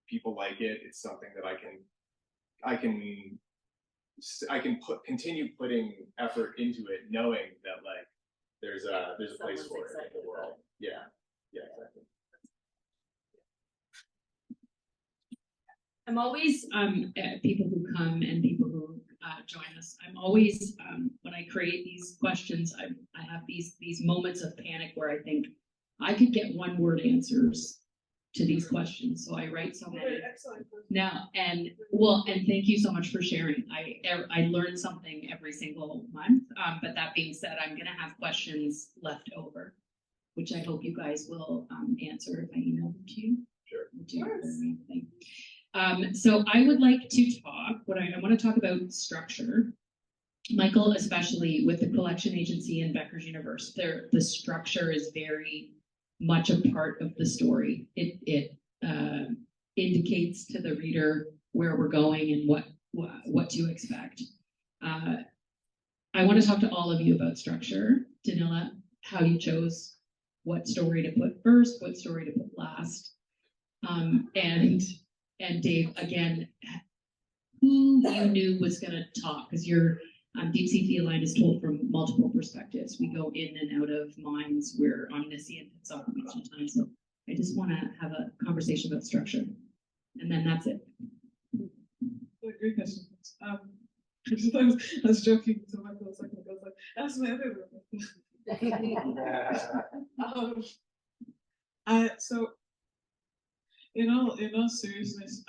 S2: people like it. It's something that I can continue putting effort into it, knowing that like there's a place
S8: Someone's
S2: for it in
S8: excited
S2: the
S8: about
S2: world.
S8: it.
S2: Yeah, exactly.
S1: I'm always, people who come and people who join us, I'm always, when I create these questions, I have these moments of panic where I think I could get one word answers to these questions. So I write so many.
S6: Excellent.
S1: Now, and thank you so much for sharing. I learn something every single month. But that being said, I'm gonna have questions left over, which I hope you guys will answer if I email them to you.
S2: Sure.
S1: So I would like to talk, I want to talk about structure. Michael, especially with the collection agency and Becker's Universe, the structure is very much a part of the story. It indicates to the reader where we're going and what to expect. I want to talk to all of you about structure. Danila, how you chose what story to put first, what story to put last. And Dave, again, who you knew was going to talk, because your Deep Sea Feline is told from multiple perspectives. We go in and out of minds. We're omniscient at some point in time. So I just want to have a conversation about structure, and then that's it.
S6: Great question. I was joking to Michael a second ago. I was like, ask my other so in all seriousness,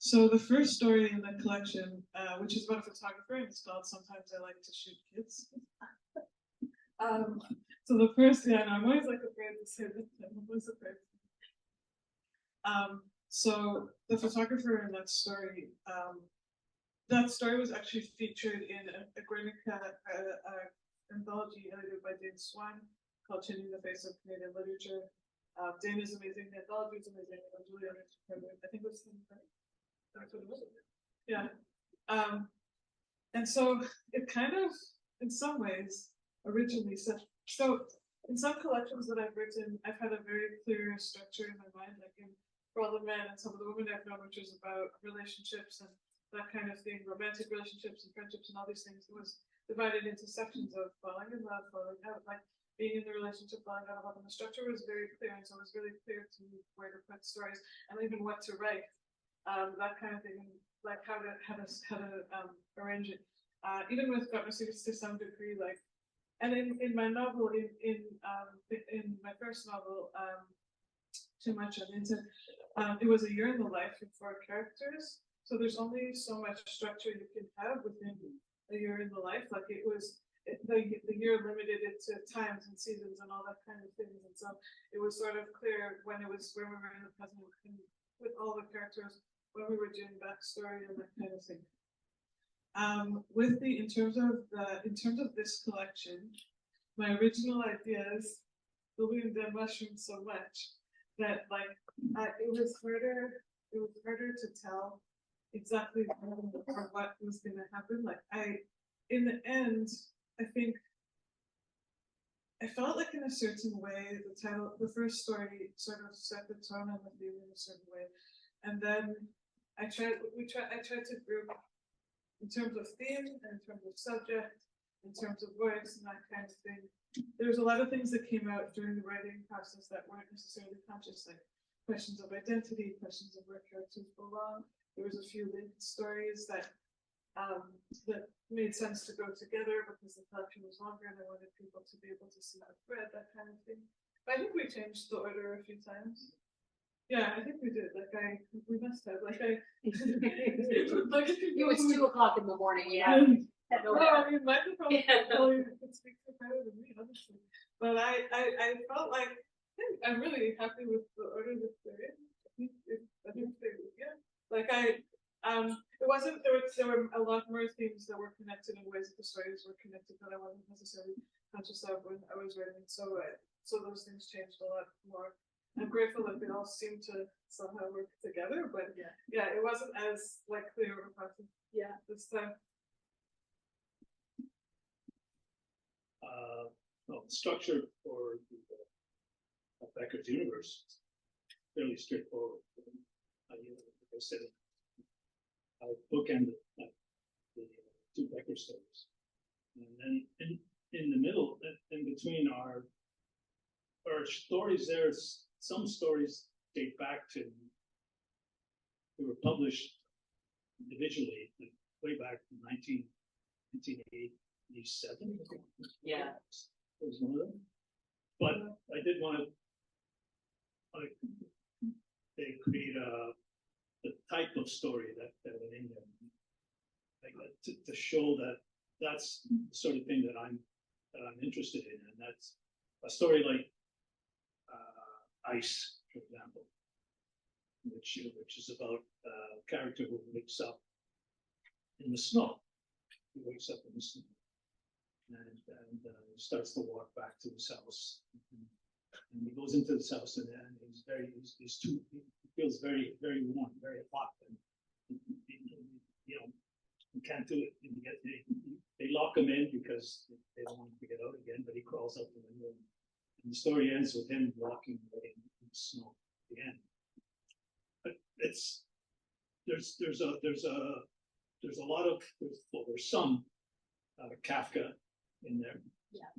S6: so the first story in the collection, which is about a photographer, and it's called "Sometimes I Like to Shoot Kids." So the first, I'm always like afraid to say this. I'm always afraid. So the photographer in that story was actually featured in a Guernica anthology edited by Dane Swan called "Changing the Face of Canadian Literature." Dane is amazing. The anthology is amazing. I was really honored to cover it. I think it was the that's what it was. Yeah. And so it kind of, in some ways, originally said, so in some collections that I've written, I've had a very clear structure in my mind, like in For All the Men and Some of the Women I've known, which is about relationships and that kind of thing, romantic relationships and friendships and all these things. It was divided into sections of falling in love, falling out, like being in the relationship, falling out of love, and the structure was very clear, and so it was really clear to me where to put stories and even what to write, that kind of thing, like how to arrange it. Even with Got No Secrets to some degree, like, and in my novel, in my first novel, Too Much on Insect, it was a year in the life of 4 characters. So there's only so much structure you can have within a year in the life. Like the year limited it to times and seasons and all that kind of things. And so it was sort of clear when we were in the present with all the characters, when we were doing backstory and that kind of thing. In terms of this collection, my original ideas, Billy and Dan mushroomed so much that like it was harder to tell exactly what was going to happen. Like in the end, I think I felt like in a certain way the first story sort of set the tone and the theme in a certain way, and then I tried to group in terms of theme and in terms of subject, in terms of voice and that kind of thing. There's a lot of things that came out during the writing process that weren't necessarily conscious, like questions of identity, questions of where characters belong. There was a few linked stories that made sense to go together because the collection was longer and I wanted people to be able to see that thread, that kind of thing. But I think we changed the order a few times. Yeah, I think we did. We must have.
S8: It was 2 o'clock in the morning. Yeah.
S6: No, I mean, Michael probably could speak for better than me, honestly. But I felt like I'm really happy with the order that they're in. I think it wasn't. There were a lot more themes that were connected in ways that the stories were connected that I wasn't necessarily conscious of when I was writing. So those things changed a lot more. I'm grateful that they all seem to somehow work together, but yeah, it wasn't as clear or possible. Yeah, this time.
S7: Well, the structure for Becker's Universe is fairly straightforward. Like I said, I bookended the 2 Becker stories, and then in the middle, in between our stories, there's some stories date back to, they were published individually way back in 1987.
S8: Yeah.
S7: Was one of them. But I did want to create the type of story that went in there, to show that that's the sort of thing that I'm interested in, and that's a story like Ice, for example, which is about a character who wakes up in the snow. He wakes up in the snow. And starts to walk back to his house, and he goes into his house, and he feels very, very warm, very hot, and he can't do it. They lock him in because they don't want him to get out again, but he crawls out the window, and the story ends with him walking away in the snow again. But there's some Kafka in there.
S8: Yeah.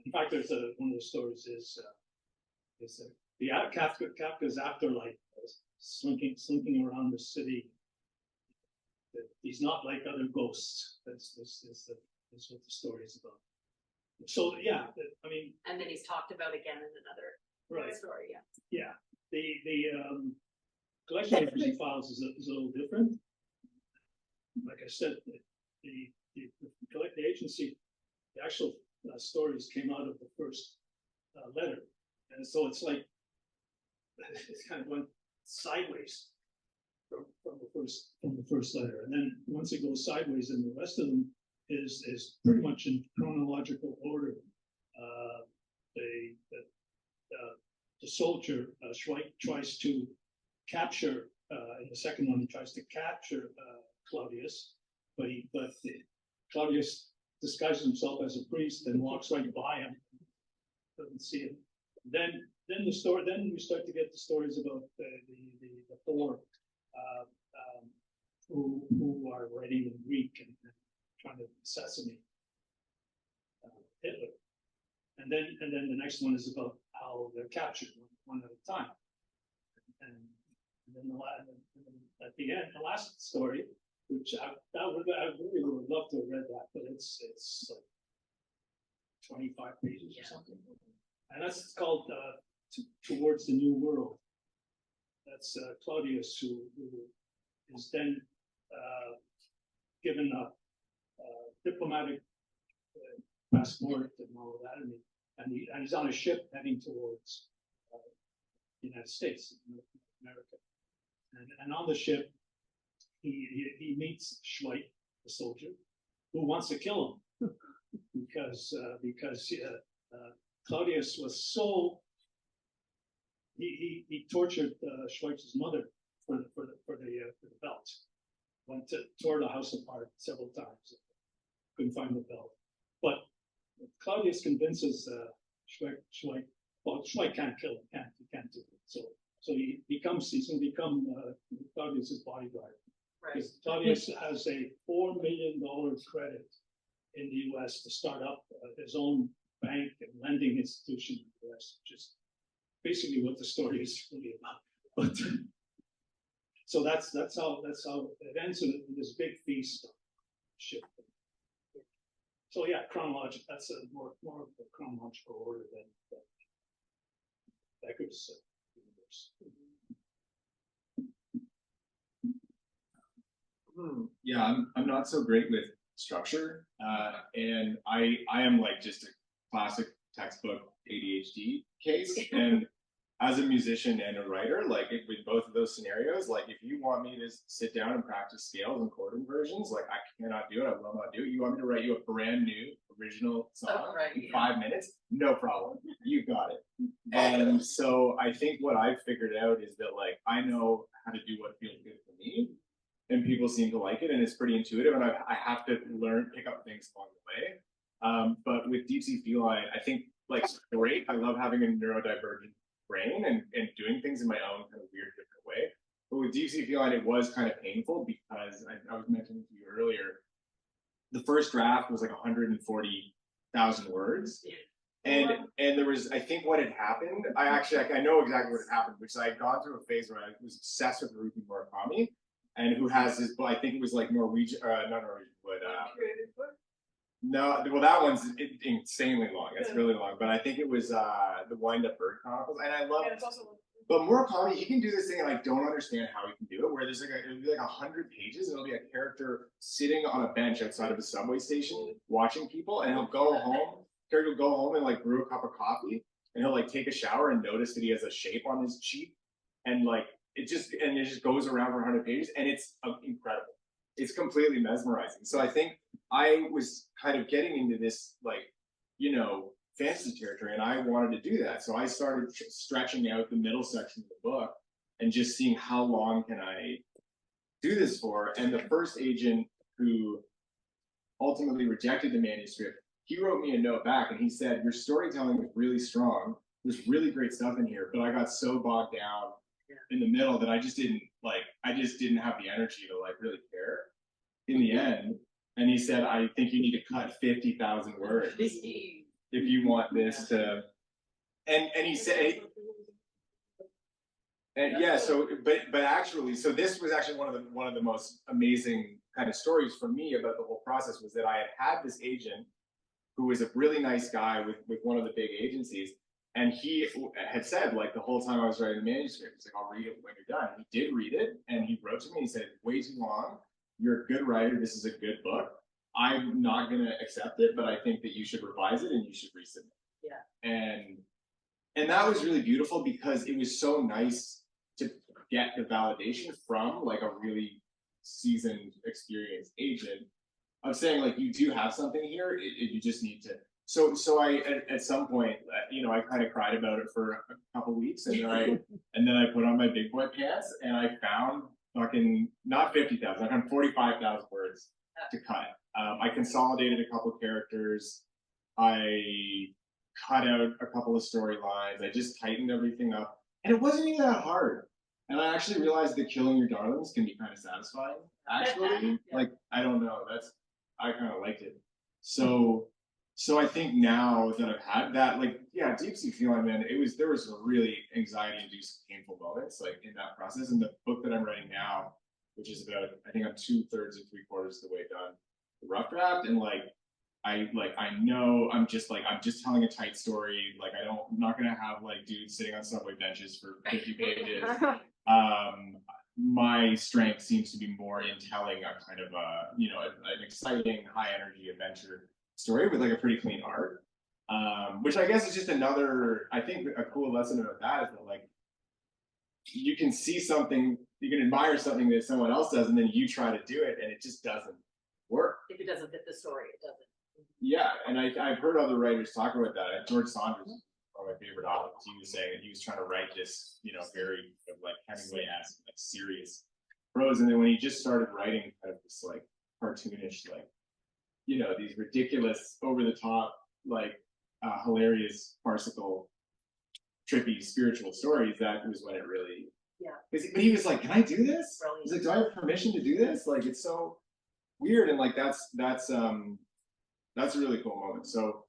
S7: In fact, there's one of the stories is Kafka's afterlife, slinking around the city. He's not like other ghosts. That's what the story is about. So yeah, I mean.
S8: And then he's talked about again in another story. Yeah.
S7: Yeah. The collection of agency files is a little different. Like I said, the agency, the actual stories came out of the first letter, and so it's like it's kind of went sideways from the first letter, and then once it goes sideways, then the rest of them is pretty much in chronological order. The soldier Schweik tries to capture in the second one. He tries to capture Claudius, but Claudius disguises himself as a priest and walks right by him, doesn't see him. Then we start to get the stories about the four who are writing in Greek and trying to assassinate Hitler. And then the next one is about how they're captured one at a time. And then at the end, the last story, which I really would love to have read that, but it's like 25 pages or something. And that's called Towards the New World. That's Claudius, who is then given a diplomatic passport and all of that, and he's on a ship heading towards the United States, North America. And on the ship, he meets Schweik, the soldier, who wants to kill him because Claudius was so he tortured Schweik's mother for the belt. Tore the house apart several times. Couldn't find the belt, but Claudius convinces Schweik. Well, Schweik can't kill him. He can't do it. So he's going to become Claudius's bodyguard.
S8: Right.
S7: Because Claudius has a $4 million credit in the U.S. to start up his own bank and lending institution in the U.S., which is basically what the story is really about. But so that's how it ends in this big feast of ship. So yeah, chronological. That's a more of a chronological order than Becker's universe.
S2: Yeah, I'm not so great with structure, and I am like just a classic textbook ADHD case. And as a musician and a writer, like with both of those scenarios, like if you want me to sit down and practice scales and chord inversions, like I cannot do it. I will not do it. You want me to write you a brand new original song in 5 minutes? No problem. You got it. And so I think what I've figured out is that like I know how to do what feels good for me, and people seem to like it, and it's pretty intuitive. And I have to pick up things along the way. But with Deep Sea Feline, I think like great. I love having a neurodivergent brain and doing things in my own kind of weird different way. But with Deep Sea Feline, it was kind of painful because I was mentioning to you earlier, the first draft was like 140,000 words. And there was, I think what had happened, I know exactly what had happened, which is I had gone through a phase where I was obsessed with Haruki Murakami, and who has this, I think it was like Norwegian, not Norwegian, but no, well that one's insanely long. It's really long, but I think it was the Wind Up Bird Chronicles, and I love. Yeah, but Murakami, he can do this thing, and I don't understand how he can do it. Where there's it'll be like 100 pages, and it'll be a character sitting on a bench outside of a subway station watching people, and he'll go home. Character will go home and like brew a cup of coffee, and he'll like take a shower and notice that he has a shape on his cheek, and like it just goes around for 100 pages, and it's incredible. It's completely mesmerizing. So I think I was kind of getting into this like, fantasy territory, and I wanted to do that. So I started stretching out the middle section of the book and just seeing how long can I do this for. And the first agent who ultimately rejected the manuscript, he wrote me a note back and he said, your storytelling was really strong. There's really great stuff in here, but I got so bogged down in the middle that I just didn't have the energy to like really care in the end. And he said, I think you need to cut 50,000 words if you want this to, and he said, and yeah, so, but actually, so this was actually one of the most amazing kind of stories for me about the whole process, was that I had this agent who was a really nice guy with one of the big agencies. And he had said, like, the whole time I was writing the manuscript, he's like, I'll read it when you're done. He did read it, and he wrote to me, and he said, it's way too long. You're a good writer. This is a good book. I'm not going to accept it, but I think that you should revise it and you should resubmit. Yeah. And that was really beautiful because it was so nice to get the validation from, like, a really seasoned, experienced agent of saying, like, you do have something here. You just need to. So I at some point, I kind of cried about it for a couple weeks, and then I put on my big boy pants, and I found fucking not 50,000, I found 45,000 words to cut. I consolidated a couple characters. I cut out a couple of storylines. I just tightened everything up, and it wasn't even that hard. And I actually realized that killing your darlings can be kind of satisfying. Actually, like I don't know, I kind of liked it. So I think now that I've had that, like, yeah, Deep Sea Feline, man, there was some really anxiety-induced, painful moments like in that process. And the book that I'm writing now, which is about, I think I'm 2/3 or 3/4 of the way done, the rough draft, and I know I'm just telling a tight story. Like I'm not gonna have like dudes sitting on subway benches for 50 pages. My strength seems to be more in telling a kind of an exciting, high energy adventure story with like a pretty clean art. Which I guess is just another, I think a cool lesson about that is that like you can see something, you can admire something that someone else does, and then you try to do it and it just doesn't work.
S8: If it doesn't fit the story, it doesn't.
S2: Yeah, and I've heard other writers talk about that. George Saunders, one of my favorite authors, he was saying that he was trying to write this, very like Hemingway-esque, like serious prose, and then when he just started writing kind of this like cartoonish, like these ridiculous, over the top, like hilarious, farcical, trippy, spiritual stories, that was when it really.
S8: Yeah.
S2: But he was like, "Can I do this?"
S8: Brilliant.
S2: He's like, "Do I have permission to do this?" Like it's so weird, and like that's a really cool moment. So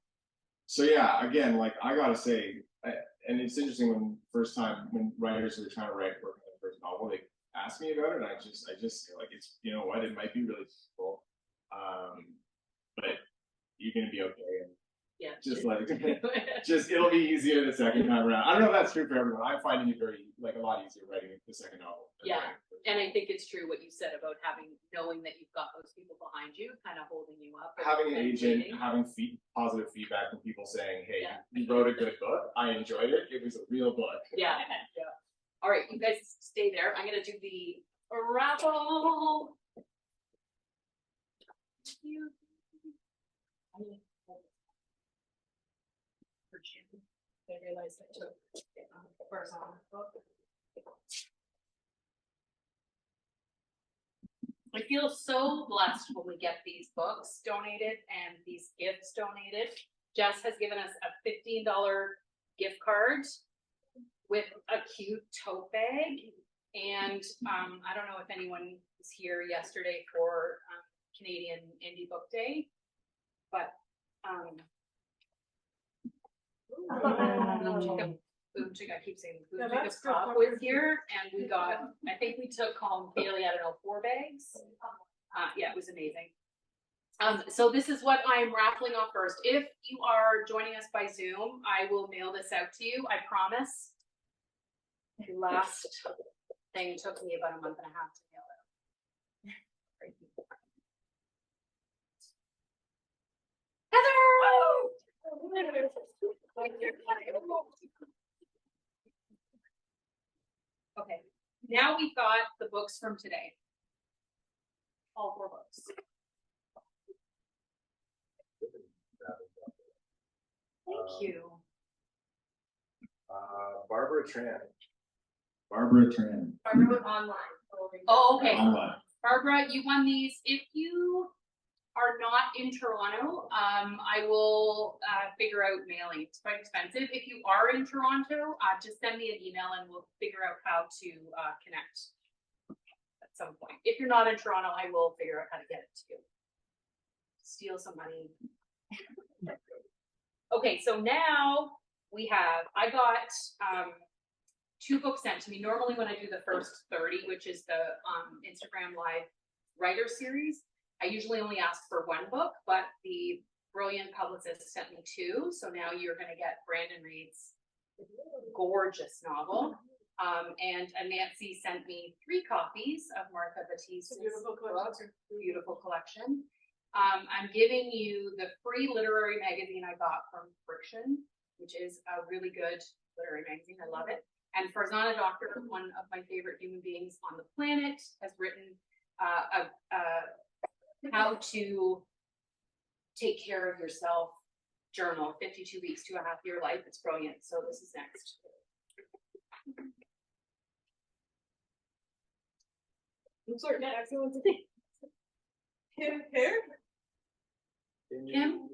S2: yeah, again, like I gotta say, and it's interesting when writers are trying to write work on their first novel, they ask me about it, and I just say like, it's, what, it might be really difficult, but you're gonna be okay, and
S8: Yeah.
S2: just like it'll be easier the second time around. I don't know if that's true for everyone. I'm finding it a lot easier writing the second novel.
S8: Yeah. And I think it's true what you said about knowing that you've got those people behind you, kind of holding you up.
S2: Having an agent, having positive feedback from people saying, "Hey, you wrote a good book. I enjoyed it. It was a real book."
S8: Yeah. Yeah. All right, you guys stay there. I'm gonna do the raffle. I realized I took horizontal book. I feel so blessed when we get these books donated and these gifts donated. Jess has given us a $15 gift card with a cute tote bag. And I don't know if anyone was here yesterday for Canadian Indie Book Day, but I keep saying Boom was here, and we got, I think we took home daily, 4 bags. Yeah, it was amazing. So this is what I'm raffling off first. If you are joining us by Zoom, I will mail this out to you, I promise. The last thing took me about a month and a half to mail it. Heather! Okay, now we've got the books from today. All 4 books. Thank you.
S2: Barbara Tran.
S4: Barbara Tran.
S8: Barbara online. Oh, okay.
S2: Online.
S8: Barbara, you won these. If you are not in Toronto, I will figure out mailing. It's quite expensive. If you are in Toronto, just send me an email and we'll figure out how to connect at some point. If you're not in Toronto, I will figure out how to get it to you. Steal some money. Okay, so now I got 2 books sent to me. Normally when I do the first 30, which is the Instagram Live Writer Series, I usually only ask for 1 book, but the brilliant publicist sent me 2. So now you're going to get Brandon Reed's gorgeous novel. And Nancy sent me 3 copies of Martha Batiste's beautiful collection. I'm giving you the free literary magazine I got from Friction, which is a really good literary magazine. I love it. And Farzana Doctor, one of my favorite human beings on the planet, has written how to take care of yourself journal, 52 weeks to a happier life. It's brilliant. So this is next.
S6: I'm sorry, excellent. Hair?
S8: Kim?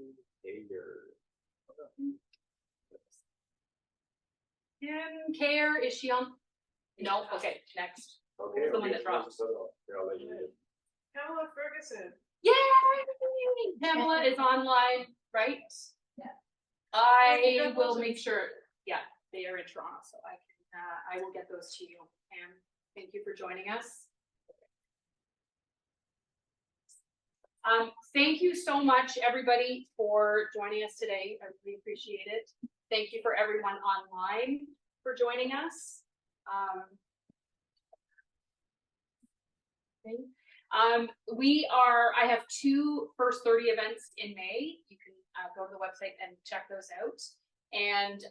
S8: Kim Care, is she on? No, okay, next.
S9: Okay.
S8: The one that dropped.
S6: Pamela Ferguson.
S8: Yay! Pamela is online, right?
S1: Yeah.
S8: I will make sure, yeah, they are in Toronto, so I will get those to you. Pam, thank you for joining us. Thank you so much, everybody, for joining us today. I really appreciate it. Thank you for everyone online for joining us. I have 2 first 30 events in May. You can go to the website and check those out. And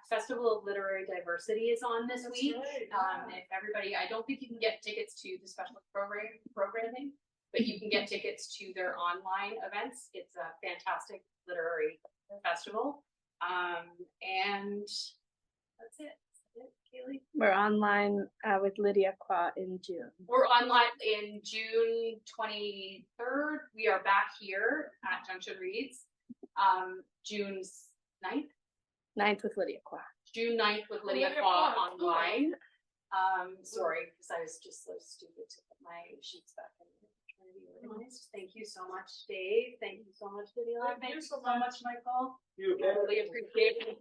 S8: Festival of Literary Diversity is on this week.
S6: Right,
S8: If everybody, I don't think you can get tickets to the special programming, but you can get tickets to their online events. It's a fantastic literary festival. And that's it. Kaylee?
S3: We're online with Lydia Qua in June.
S8: We're online in June 23rd. We are back here at Junction Reads. June 9th?
S3: 9th with Lydia Qua.
S8: June 9th with Lydia
S6: Lydia
S8: Qua
S6: Qua, cool.
S8: online. Sorry, because I was just so stupid to put my sheets back in. Trying to be organized. Thank you so much, Dave. Thank you so much, Danila. Thank you so much, Michael.
S9: You
S8: Really appreciate it.